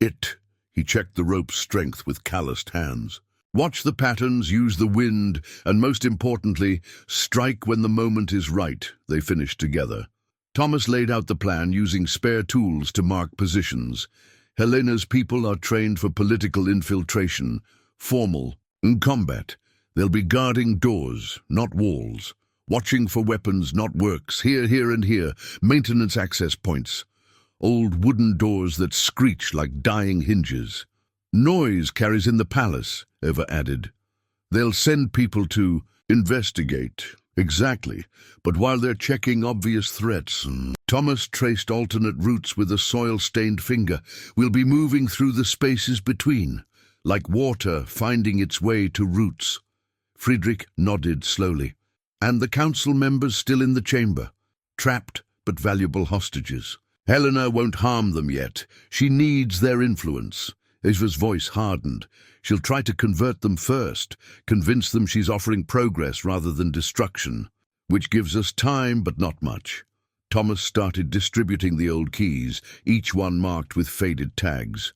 it. He checked the rope's strength with calloused hands. Watch the patterns, use the wind, and most importantly, strike when the moment is right, they finished together. Thomas laid out the plan using spare tools to mark positions. Helena's people are trained for political infiltration, formal, and combat. They'll be guarding doors, not walls. Watching for weapons, not works, here, and here, maintenance access points. Old wooden doors that screech like dying hinges. Noise carries in the palace, Eva added. They'll send people to investigate. Exactly, but while they're checking obvious threats, Thomas traced alternate routes with a soil-stained finger. We'll be moving through the spaces between, like water finding its way to roots. Friedrich nodded slowly. And the council members still in the chamber, trapped but valuable hostages. Helena won't harm them yet. She needs their influence. Eva's voice hardened. She'll try to convert them first, convince them she's offering progress rather than destruction, which gives us time but not much. Thomas started distributing the old keys, each one marked with faded tags.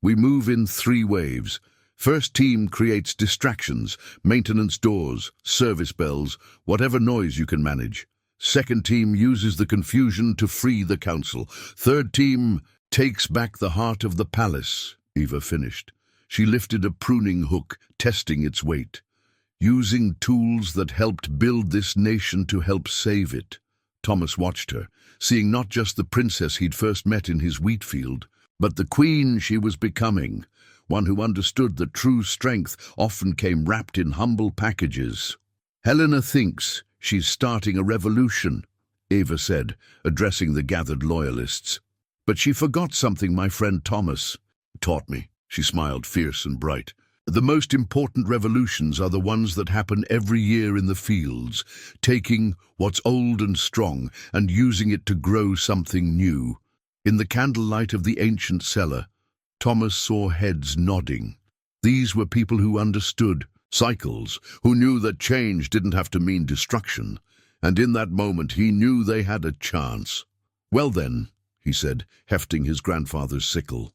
We move in 3 waves. First team creates distractions, maintenance doors, service bells, whatever noise you can manage. Second team uses the confusion to free the council. Third team takes back the heart of the palace, Eva finished. She lifted a pruning hook, testing its weight. Using tools that helped build this nation to help save it. Thomas watched her, seeing not just the princess he'd first met in his wheat field, but the queen she was becoming. One who understood that true strength often came wrapped in humble packages. Helena thinks she's starting a revolution, Eva said, addressing the gathered loyalists. But she forgot something my friend Thomas taught me. She smiled, fierce and bright. The most important revolutions are the ones that happen every year in the fields, taking what's old and strong and using it to grow something new. In the candlelight of the ancient cellar, Thomas saw heads nodding. These were people who understood cycles, who knew that change didn't have to mean destruction, and in that moment he knew they had a chance. "Well then," he said, hefting his grandfather's sickle,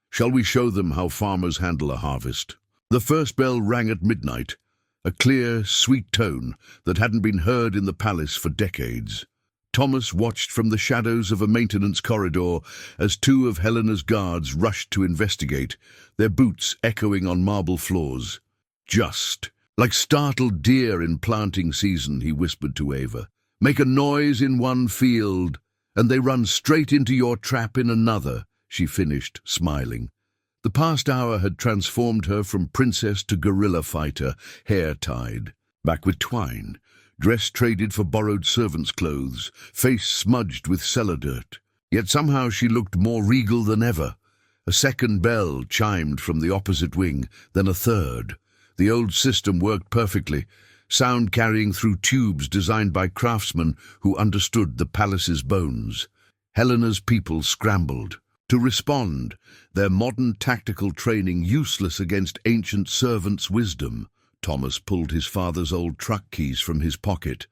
"shall we show them how farmers handle a harvest?" The first bell rang at midnight, a clear, sweet tone that hadn't been heard in the palace for decades. Thomas watched from the shadows of a maintenance corridor as two of Helena's guards rushed to investigate, their boots echoing on marble floors. "Just like startled deer in planting season," he whispered to Ava. "Make a noise in one field, and they run straight into your trap in another," she finished, smiling. The past hour had transformed her from princess to guerrilla fighter, hair tied, back with twine, dress traded for borrowed servants' clothes, face smudged with cellar dirt. Yet somehow she looked more regal than ever. A second bell chimed from the opposite wing, then a third. The old system worked perfectly, sound carrying through tubes designed by craftsmen who understood the palace's bones. Helena's people scrambled to respond, their modern tactical training useless against ancient servants' wisdom. Thomas pulled his father's old truck keys from his pocket,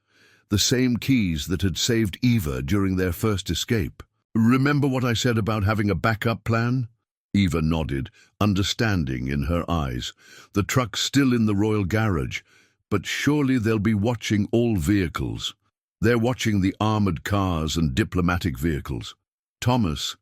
the same keys that had saved Eva during their first escape. "Remember what I said about having a backup plan?" Eva nodded, understanding in her eyes. "The truck's still in the royal garage, but surely they'll be watching all vehicles. They're watching the armored cars and diplomatic vehicles." Thomas,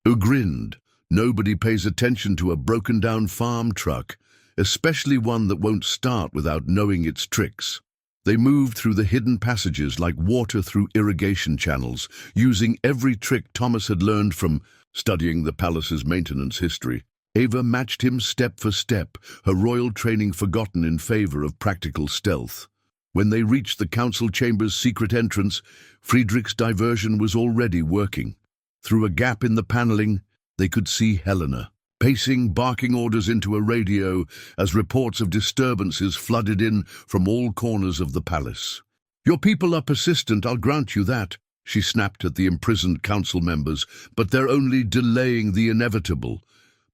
who grinned. Nobody pays attention to a broken-down farm truck, especially one that won't start without knowing its tricks. They moved through the hidden passages like water through irrigation channels, using every trick Thomas had learned from studying the palace's maintenance history. Ava matched him step for step, her royal training forgotten in favor of practical stealth. When they reached the council chamber's secret entrance, Friedrich's diversion was already working. Through a gap in the paneling, they could see Helena, pacing, barking orders into a radio as reports of disturbances flooded in from all corners of the palace. "Your people are persistent, I'll grant you that," she snapped at the imprisoned council members, "but they're only delaying the inevitable.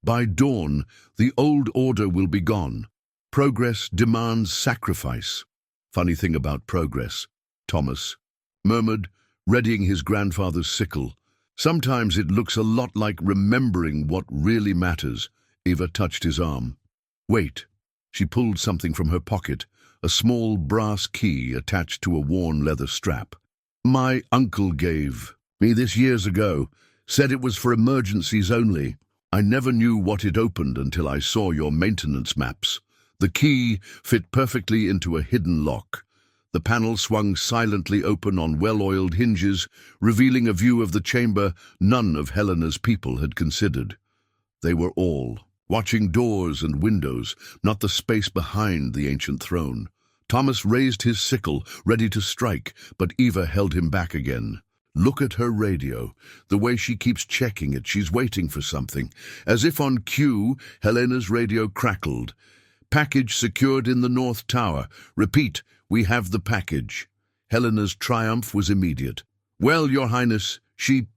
By dawn, the old order will be gone. Progress demands sacrifice." "Funny thing about progress," Thomas murmured, readying his grandfather's sickle. "Sometimes it looks a lot like remembering what really matters." Eva touched his arm. "Wait." She pulled something from her pocket, a small brass key attached to a worn leather strap. "My uncle gave me this years ago. Said it was for emergencies only. I never knew what it opened until I saw your maintenance maps." The key fit perfectly into a hidden lock. The panel swung silently open on well-oiled hinges, revealing a view of the chamber none of Helena's people had considered. They were all watching doors and windows, not the space behind the ancient throne. Thomas raised his sickle, ready to strike, but Eva held him back again. "Look at her radio. The way she keeps checking it, she's waiting for something." As if on cue, Helena's radio crackled. "Package secured in the North Tower. Repeat, we have the package." Helena's triumph was immediate. "Well, Your Highness," she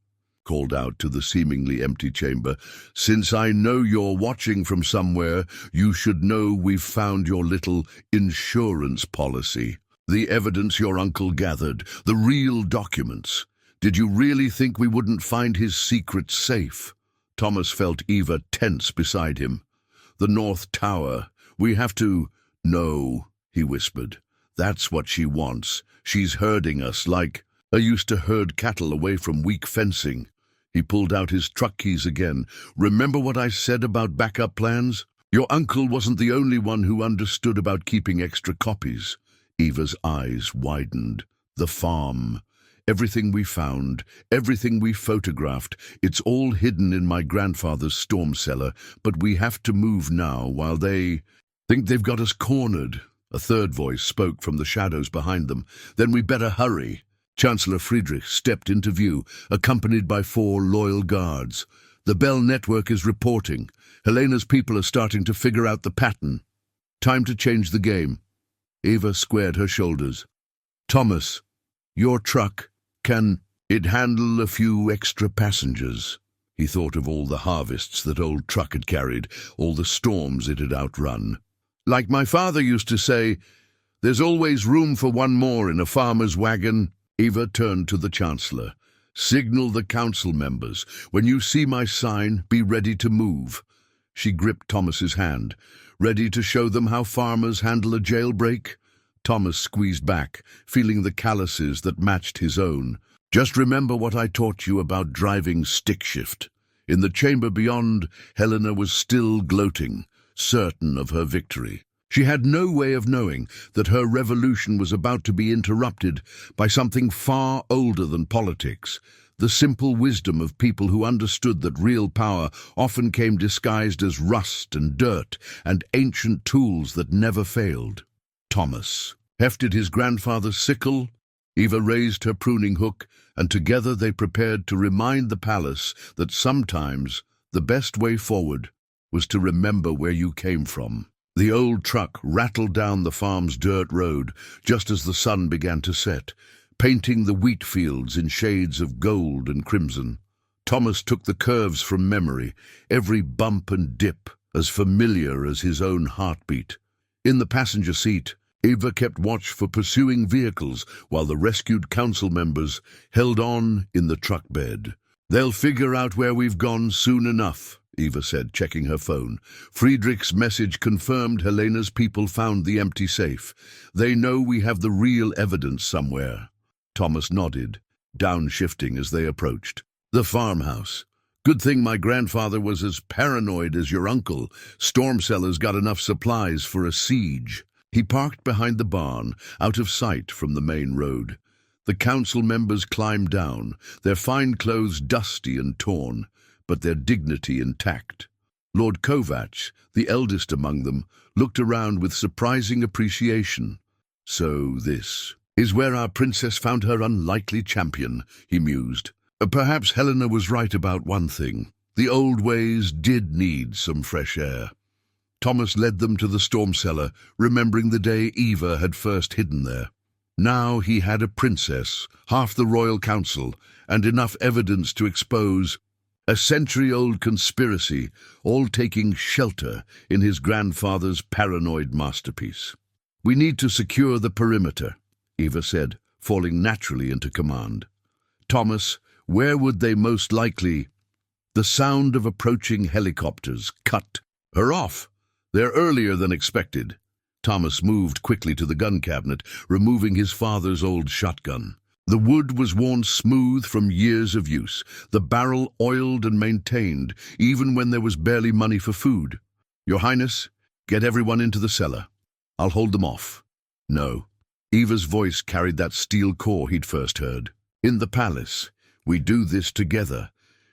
called out to the seemingly empty chamber, "since I know you're watching from somewhere, you should know we've found your little insurance policy. The evidence your uncle gathered, the real documents. Did you really think we wouldn't find his secret safe?" Thomas felt Eva tense beside him. "The North Tower. We have to—" "No," he whispered. "That's what she wants. She's herding us like I used to herd cattle away from weak fencing." He pulled out his truck keys again. "Remember what I said about backup plans? Your uncle wasn't the only one who understood about keeping extra copies." Eva's eyes widened. "The farm. Everything we found, everything we photographed, it's all hidden in my grandfather's storm cellar, but we have to move now while they think they've got us cornered." A third voice spoke from the shadows behind them. "Then we better hurry." Chancellor Friedrich stepped into view, accompanied by 4 loyal guards. "The Bell network is reporting. Helena's people are starting to figure out the pattern. Time to change the game." Eva squared her shoulders. "Thomas, your truck, can it handle a few extra passengers?" He thought of all the harvests that old Truck had carried, all the storms it had outrun. Like my father used to say, there's always room for one more in a farmer's wagon. Eva turned to the Chancellor. Signal the council members. When you see my sign, be ready to move. She gripped Thomas's hand. Ready to show them how farmers handle a jailbreak? Thomas squeezed back, feeling the calluses that matched his own. Just remember what I taught you about driving stick shift. In the chamber beyond, Helena was still gloating, certain of her victory. She had no way of knowing that her revolution was about to be interrupted by something far older than politics, the simple wisdom of people who understood that real power often came disguised as rust and dirt and ancient tools that never failed. Thomas hefted his grandfather's sickle. Eva raised her pruning hook, and together they prepared to remind the palace that sometimes the best way forward was to remember where you came from. The old truck rattled down the farm's dirt road just as the sun began to set, painting the wheat fields in shades of gold and crimson. Thomas took the curves from memory, every bump and dip as familiar as his own heartbeat. In the passenger seat, Eva kept watch for pursuing vehicles while the rescued council members held on in the truck bed. They'll figure out where we've gone soon enough, Eva said, checking her phone. Friedrich's message confirmed Helena's people found the empty safe. They know we have the real evidence somewhere. Thomas nodded, downshifting as they approached. The farmhouse. Good thing my grandfather was as paranoid as your uncle. Storm cellars got enough supplies for a siege. He parked behind the barn, out of sight from the main road. The council members climbed down, their fine clothes dusty and torn, but their dignity intact. Lord Kovacs, the eldest among them, looked around with surprising appreciation. So this is where our princess found her unlikely champion, he mused. Perhaps Helena was right about one thing. The old ways did need some fresh air. Thomas led them to the storm cellar, remembering the day Eva had first hidden there. Now he had a princess, half the royal council, and enough evidence to expose a century-old conspiracy, all taking shelter in his grandfather's paranoid masterpiece. We need to secure the perimeter, Eva said, falling naturally into command. Thomas, where would they most likely? The sound of approaching helicopters cut her off. They're earlier than expected. Thomas moved quickly to the gun cabinet, removing his father's old shotgun. The wood was worn smooth from years of use, the barrel oiled and maintained, even when there was barely money for food. Your Highness, get everyone into the cellar. I'll hold them off. No. Eva's voice carried that steel core he'd first heard. In the palace, we do this together.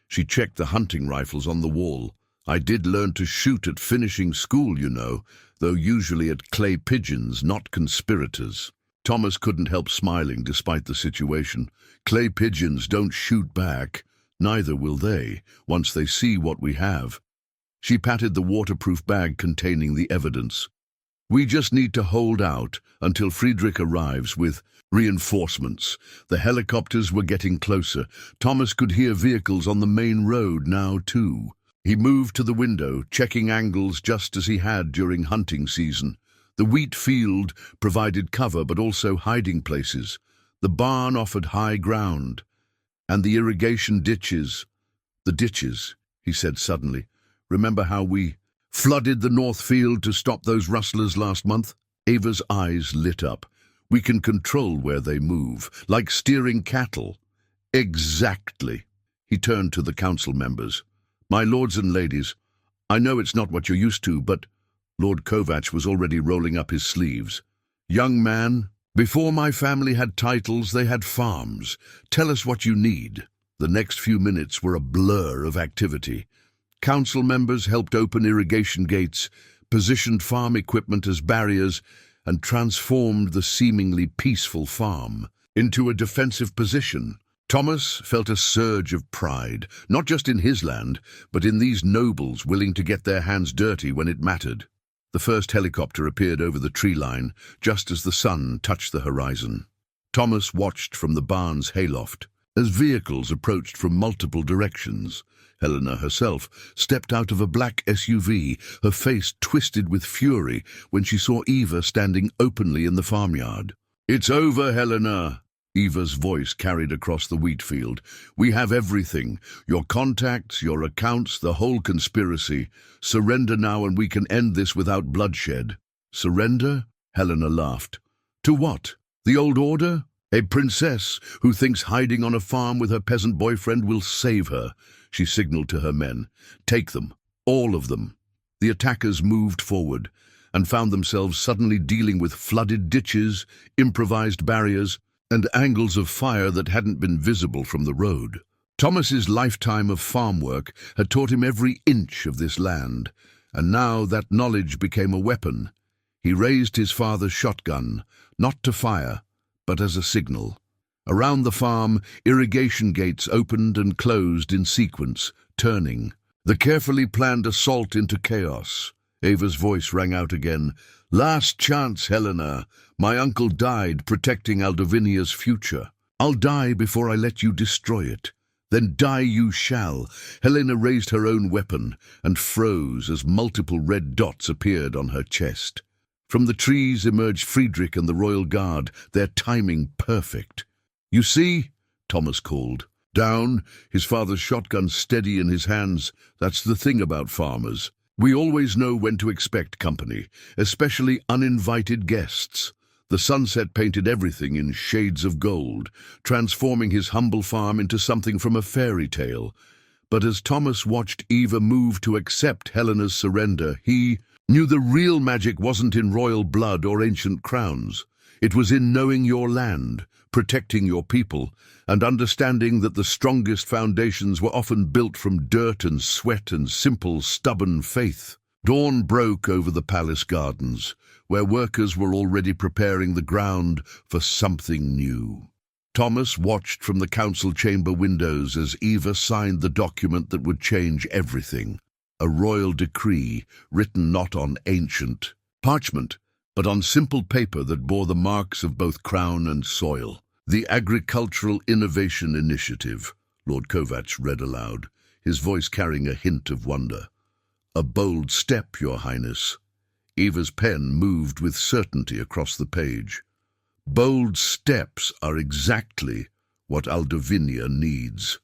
She checked the hunting rifles on the wall. I did learn to shoot at finishing school, you know, though usually at clay pigeons, not conspirators. Thomas couldn't help smiling despite the situation. Clay pigeons don't shoot back. Neither will they, once they see what we have. She patted the waterproof bag containing the evidence. We just need to hold out until Friedrich arrives with reinforcements. The helicopters were getting closer. Thomas could hear vehicles on the main road now, too. He moved to the window, checking angles just as he had during hunting season. The wheat field provided cover but also hiding places. The barn offered high ground. And the irrigation ditches. The ditches, he said suddenly. Remember how we flooded the north field to stop those rustlers last month? Eva's eyes lit up. We can control where they move, like steering cattle. Exactly. He turned to the council members. My lords and ladies, I know it's not what you're used to, but Lord Kovacs was already rolling up his sleeves. Young man, before my family had titles, they had farms. Tell us what you need. The next few minutes were a blur of activity. Council members helped open irrigation gates, positioned farm equipment as barriers, and transformed the seemingly peaceful farm into a defensive position. Thomas felt a surge of pride, not just in his land, but in these nobles willing to get their hands dirty when it mattered. The first helicopter appeared over the tree line, just as the sun touched the horizon. Thomas watched from the barn's hayloft. As vehicles approached from multiple directions, Helena herself stepped out of a black SUV, her face twisted with fury when she saw Eva standing openly in the farmyard. "It's over, Helena," Eva's voice carried across the wheat field. "We have everything. Your contacts, your accounts, the whole conspiracy. Surrender now and we can end this without bloodshed." "Surrender?" Helena laughed. "To what? The old order? A princess who thinks hiding on a farm with her peasant boyfriend will save her." She signaled to her men. "Take them, all of them." The attackers moved forward and found themselves suddenly dealing with flooded ditches, improvised barriers, and angles of fire that hadn't been visible from the road. Thomas's lifetime of farm work had taught him every inch of this land, and now that knowledge became a weapon. He raised his father's shotgun, not to fire, but as a signal. Around the farm, irrigation gates opened and closed in sequence, turning. The carefully planned assault into chaos. Ava's voice rang out again. "Last chance, Helena. My uncle died protecting Aldovinia's future. I'll die before I let you destroy it. Then die you shall." Helena raised her own weapon and froze as multiple red dots appeared on her chest. From the trees emerged Friedrich and the royal guard, their timing perfect. "You see?" Thomas called. Down, his father's shotgun steady in his hands. "That's the thing about farmers. We always know when to expect company, especially uninvited guests." The sunset painted everything in shades of gold, transforming his humble farm into something from a fairy tale. But as Thomas watched Eva move to accept Helena's surrender, he knew the real magic wasn't in royal blood or ancient crowns. It was in knowing your land, protecting your people, and understanding that the strongest foundations were often built from dirt and sweat and simple, stubborn faith. Dawn broke over the palace gardens, where workers were already preparing the ground for something new. Thomas watched from the council chamber windows as Eva signed the document that would change everything. A royal decree, written not on ancient parchment, but on simple paper that bore the marks of both crown and soil. "The Agricultural Innovation Initiative," Lord Kovacs read aloud, his voice carrying a hint of wonder. "A bold step, Your Highness." Eva's pen moved with certainty across the page. "Bold steps are exactly what Aldovinia needs."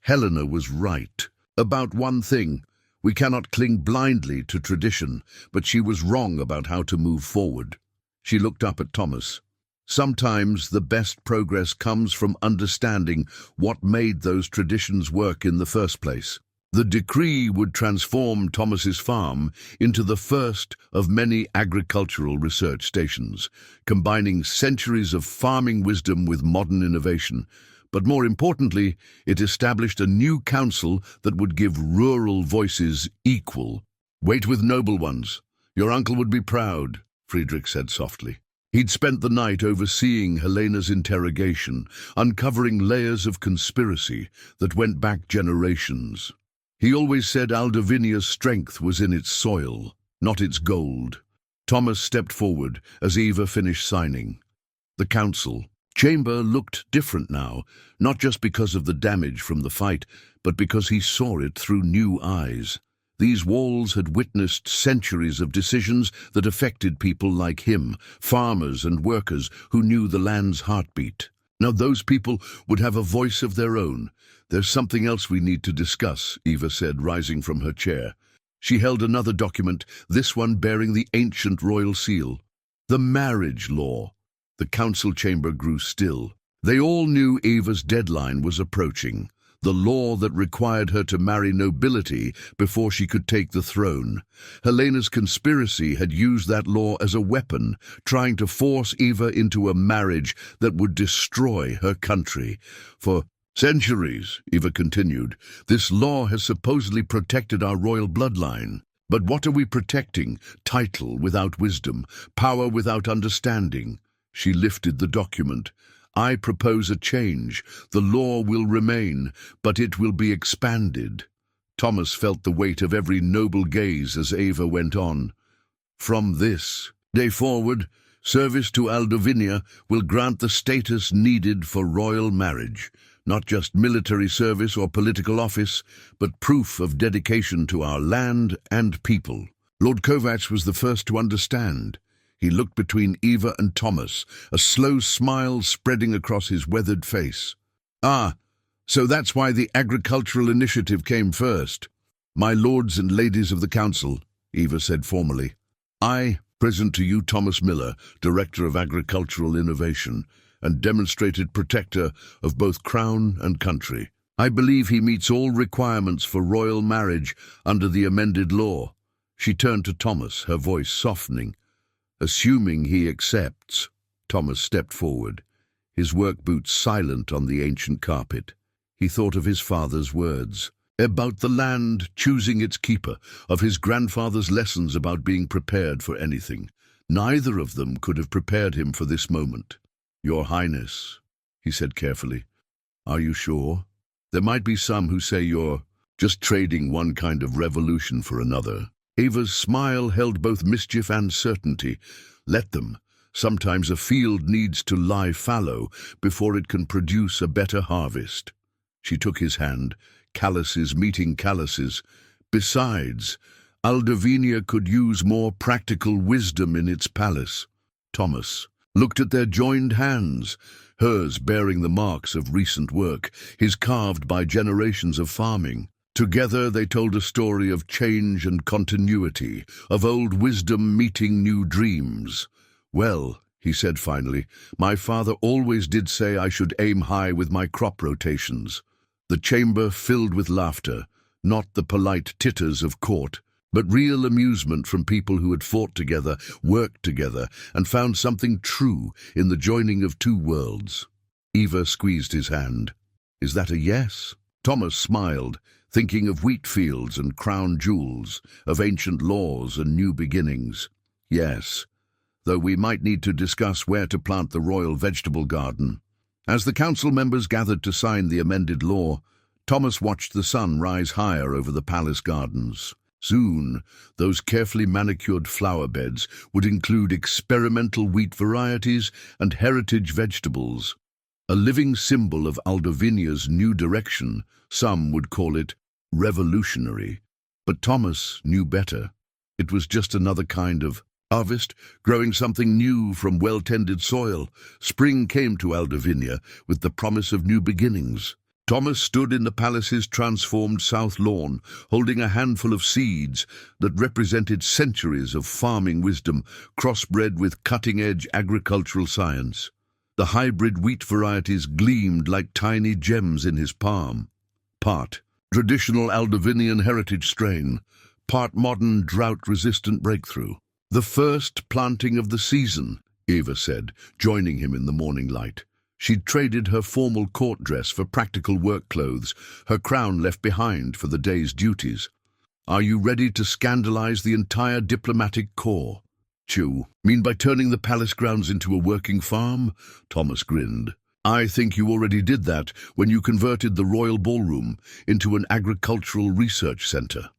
Helena was right about one thing. We cannot cling blindly to tradition, but she was wrong about how to move forward. She looked up at Thomas. "Sometimes the best progress comes from understanding what made those traditions work in the first place." The decree would transform Thomas's farm into the first of many agricultural research stations, combining centuries of farming wisdom with modern innovation. But more importantly, it established a new council that would give rural voices equal. "Wait with noble ones. Your uncle would be proud," Friedrich said softly. He'd spent the night overseeing Helena's interrogation, uncovering layers of conspiracy that went back generations. He always said Aldovinia's strength was in its soil, not its gold. Thomas stepped forward as Eva finished signing. The council chamber looked different now, not just because of the damage from the fight, but because he saw it through new eyes. These walls had witnessed centuries of decisions that affected people like him, farmers and workers who knew the land's heartbeat. Now those people would have a voice of their own. "There's something else we need to discuss," Eva said, rising from her chair. She held another document, this one bearing the ancient royal seal. "The marriage law." The council chamber grew still. They all knew Eva's deadline was approaching. The law that required her to marry nobility before she could take the throne. Helena's conspiracy had used that law as a weapon, trying to force Eva into a marriage that would destroy her country. "For centuries," Eva continued, "this law has supposedly protected our royal bloodline. But what are we protecting? Title without wisdom, power without understanding." She lifted the document. "I propose a change. The law will remain, but it will be expanded." Thomas felt the weight of every noble gaze as Eva went on. "From this day forward, service to Aldovinia will grant the status needed for royal marriage. Not just military service or political office, but proof of dedication to our land and people. Lord Kovacs was the first to understand. He looked between Eva and Thomas, a slow smile spreading across his weathered face. "Ah, so that's why the agricultural initiative came first. My lords and ladies of the council," Eva said formally. "I present to you Thomas Miller, Director of Agricultural Innovation, and demonstrated protector of both crown and country. I believe he meets all requirements for royal marriage under the amended law." She turned to Thomas, her voice softening. "Assuming he accepts." Thomas stepped forward, his work boots silent on the ancient carpet. He thought of his father's words, about the land choosing its keeper, of his grandfather's lessons about being prepared for anything. Neither of them could have prepared him for this moment. "Your Highness," he said carefully, "are you sure? There might be some who say you're just trading one kind of revolution for another." Eva's smile held both mischief and certainty. "Let them. Sometimes a field needs to lie fallow before it can produce a better harvest." She took his hand, calluses meeting calluses. "Besides, Aldavinia could use more practical wisdom in its palace." Thomas looked at their joined hands, hers bearing the marks of recent work, his carved by generations of farming. Together they told a story of change and continuity, of old wisdom meeting new dreams. "Well," he said finally, "my father always did say I should aim high with my crop rotations." The chamber filled with laughter, not the polite titters of court, but real amusement from people who had fought together, worked together, and found something true in the joining of two worlds. Eva squeezed his hand. "Is that a yes?" Thomas smiled, thinking of wheat fields and crown jewels, of ancient laws and new beginnings. "Yes, though we might need to discuss where to plant the royal vegetable garden." As the council members gathered to sign the amended law, Thomas watched the sun rise higher over the palace gardens. Soon, those carefully manicured flower beds would include experimental wheat varieties and heritage vegetables. A living symbol of Aldovinia's new direction, some would call it revolutionary. But Thomas knew better. It was just another kind of harvest, growing something new from well-tended soil. Spring came to Aldovinia with the promise of new beginnings. Thomas stood in the palace's transformed south lawn, holding a handful of seeds that represented centuries of farming wisdom, crossbred with cutting-edge agricultural science. The hybrid wheat varieties gleamed like tiny gems in his palm. Part traditional Aldovinian heritage strain, part modern drought-resistant breakthrough. "The first planting of the season," Eva said, joining him in the morning light. She'd traded her formal court dress for practical work clothes, her crown left behind for the day's duties. "Are you ready to scandalize the entire diplomatic corps?" "You mean by turning the palace grounds into a working farm?" Thomas grinned. "I think you already did that when you converted the royal ballroom into an agricultural research center.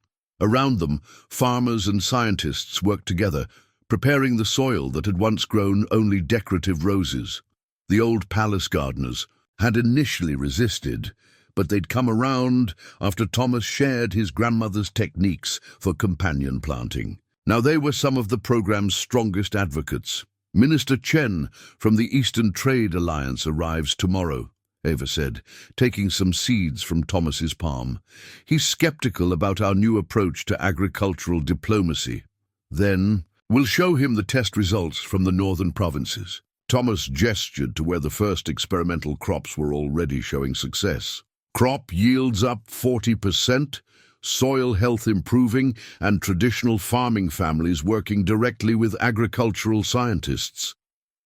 Around them, farmers and scientists worked together, preparing the soil that had once grown only decorative roses. The old palace gardeners had initially resisted, but they'd come around after Thomas shared his grandmother's techniques for companion planting. Now they were some of the program's strongest advocates. "Minister Chen from the Eastern Trade Alliance arrives tomorrow," Eva said, taking some seeds from Thomas's palm. "He's skeptical about our new approach to agricultural diplomacy. Then we'll show him the test results from the northern provinces." Thomas gestured to where the first experimental crops were already showing success. "Crop yields up 40%, soil health improving, and traditional farming families working directly with agricultural scientists.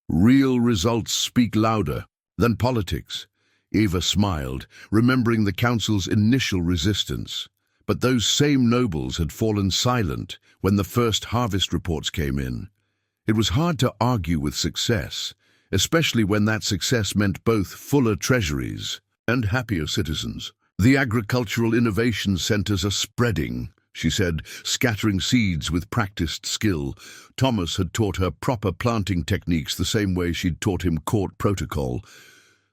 Real results speak louder than politics." Eva smiled, remembering the council's initial resistance. But those same nobles had fallen silent when the first harvest reports came in. It was hard to argue with success, especially when that success meant both fuller treasuries and happier citizens. "The agricultural innovation centers are spreading," she said, scattering seeds with practiced skill. Thomas had taught her proper planting techniques the same way she'd taught him court protocol.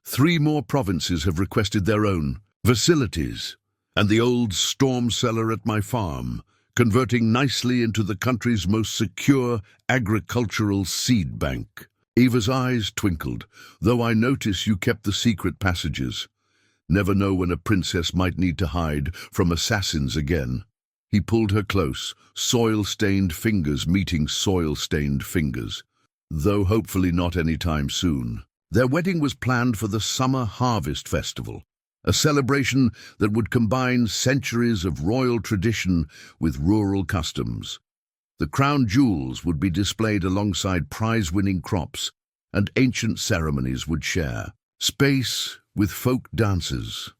3 more provinces have requested their own facilities, and the old storm cellar at my farm, converting nicely into the country's most secure agricultural seed bank. Eva's eyes twinkled. Though I notice you kept the secret passages. Never know when a princess might need to hide from assassins again. He pulled her close, soil-stained fingers meeting soil-stained fingers. Though hopefully not any time soon. Their wedding was planned for the Summer Harvest Festival, a celebration that would combine centuries of royal tradition with rural customs. The crown jewels would be displayed alongside prize-winning crops, and ancient ceremonies would share space with folk dances.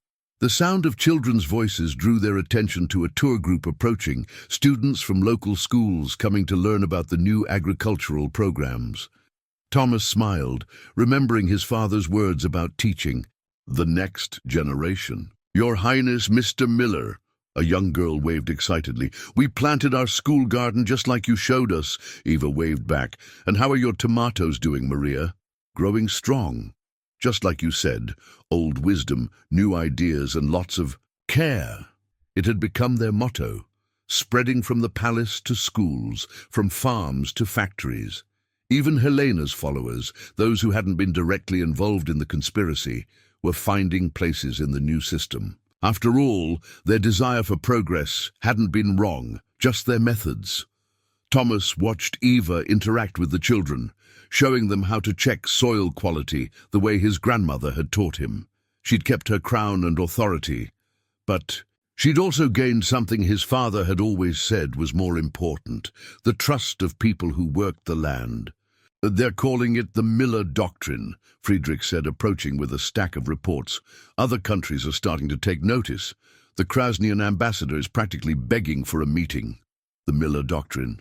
The sound of children's voices drew their attention to a tour group approaching, students from local schools coming to learn about the new agricultural programs. Thomas smiled, remembering his father's words about teaching the next generation. Your Highness, Mr. Miller, a young girl waved excitedly. We planted our school garden just like you showed us, Eva waved back. And how are your tomatoes doing, Maria? Growing strong. Just like you said, old wisdom, new ideas, and lots of care. It had become their motto, spreading from the palace to schools, from farms to factories. Even Helena's followers, those who hadn't been directly involved in the conspiracy, were finding places in the new system. After all, their desire for progress hadn't been wrong, just their methods. Thomas watched Eva interact with the children, showing them how to check soil quality the way his grandmother had taught him. She'd kept her crown and authority, but she'd also gained something his father had always said was more important, the trust of people who worked the land. They're calling it the Miller Doctrine, Friedrich said, approaching with a stack of reports. Other countries are starting to take notice. The Krasnian ambassador is practically begging for a meeting. The Miller Doctrine.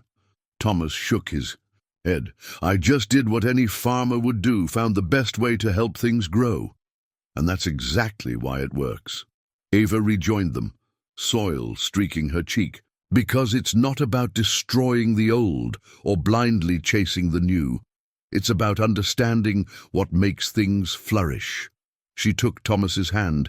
Thomas shook his head. I just did what any farmer would do, found the best way to help things grow. And that's exactly why it works. Eva rejoined them, soil streaking her cheek. Because it's not about destroying the old or blindly chasing the new. It's about understanding what makes things flourish. She took Thomas's hand,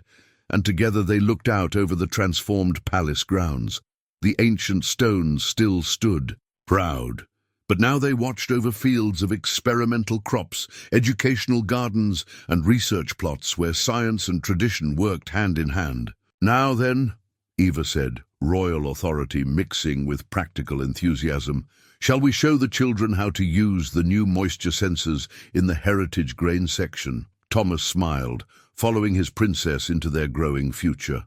and together they looked out over the transformed palace grounds. The ancient stones still stood, proud. But now they watched over fields of experimental crops, educational gardens, and research plots where science and tradition worked hand in hand. Now then, Eva said, royal authority mixing with practical enthusiasm, shall we show the children how to use the new moisture sensors in the heritage grain section? Thomas smiled, following his princess into their growing future.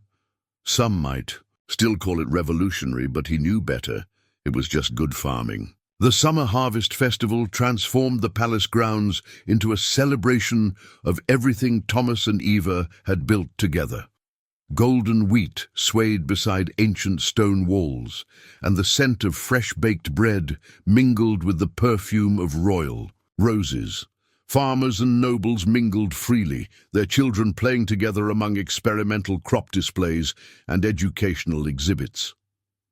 Some might still call it revolutionary, but he knew better. It was just good farming. The Summer Harvest Festival transformed the palace grounds into a celebration of everything Thomas and Eva had built together. Golden wheat swayed beside ancient stone walls, and the scent of fresh-baked bread mingled with the perfume of royal roses. Farmers and nobles mingled freely, their children playing together among experimental crop displays and educational exhibits.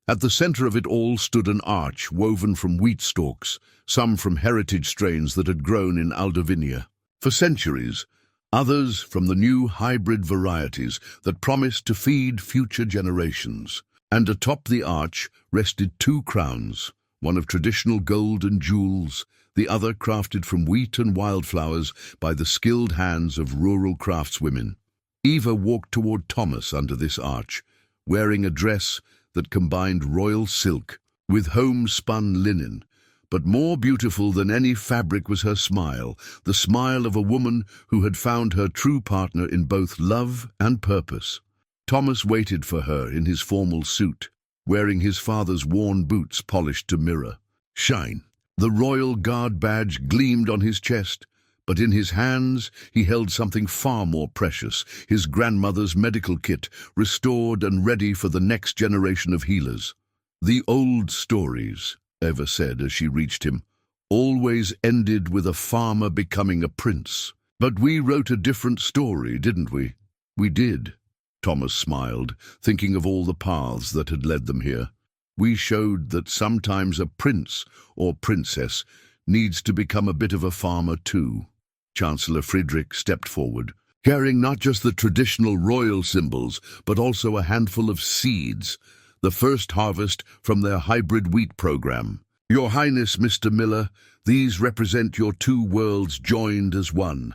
At the center of it all stood an arch woven from wheat stalks, some from heritage strains that had grown in Aldovinia for centuries, others from the new hybrid varieties that promised to feed future generations. And atop the arch rested 2 crowns, one of traditional gold and jewels, the other crafted from wheat and wildflowers by the skilled hands of rural craftswomen. Eva walked toward Thomas under this arch, wearing a dress that combined royal silk with homespun linen. But more beautiful than any fabric was her smile, the smile of a woman who had found her true partner in both love and purpose. Thomas waited for her in his formal suit, wearing his father's worn boots polished to mirror shine. The Royal Guard badge gleamed on his chest, but in his hands he held something far more precious, his grandmother's medical kit, restored and ready for the next generation of healers. The old stories, Eva said as she reached him, always ended with a farmer becoming a prince. But we wrote a different story, didn't we? We did. Thomas smiled, thinking of all the paths that had led them here. We showed that sometimes a prince or princess needs to become a bit of a farmer too. Chancellor Friedrich stepped forward, carrying not just the traditional royal symbols, but also a handful of seeds, the first harvest from their hybrid wheat program. Your Highness, Mr. Miller, these represent your two worlds joined as one.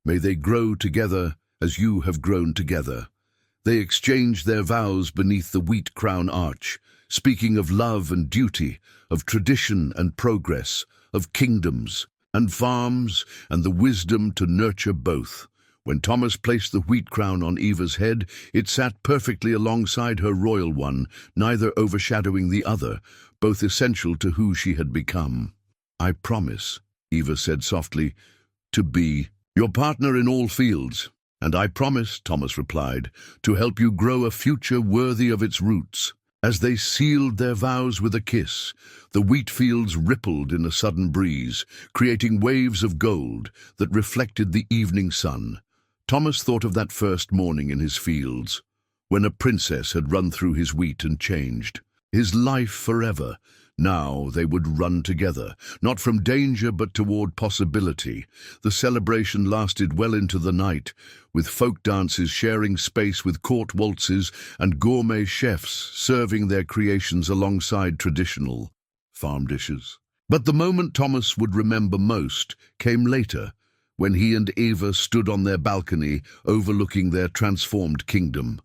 May they grow together as you have grown together. They exchanged their vows beneath the wheat crown arch, speaking of love and duty, of tradition and progress, of kingdoms and farms, and the wisdom to nurture both. When Thomas placed the wheat crown on Eva's head, it sat perfectly alongside her royal one, neither overshadowing the other, both essential to who she had become. "I promise," Eva said softly, "to be your partner in all fields." "And I promise," Thomas replied, "to help you grow a future worthy of its roots." As they sealed their vows with a kiss, the wheat fields rippled in a sudden breeze, creating waves of gold that reflected the evening sun. Thomas thought of that first morning in his fields, when a princess had run through his wheat and changed his life forever. Now they would run together, not from danger but toward possibility. The celebration lasted well into the night, with folk dances sharing space with court waltzes and gourmet chefs serving their creations alongside traditional farm dishes. But the moment Thomas would remember most came later, when he and Eva stood on their balcony overlooking their transformed kingdom.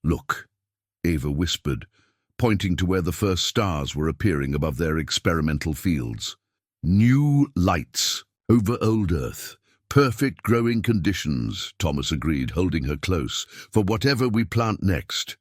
"Look," Eva whispered, pointing to where the first stars were appearing above their experimental fields. "New lights over old Earth. Perfect growing conditions," Thomas agreed, holding her close, "for whatever we plant next."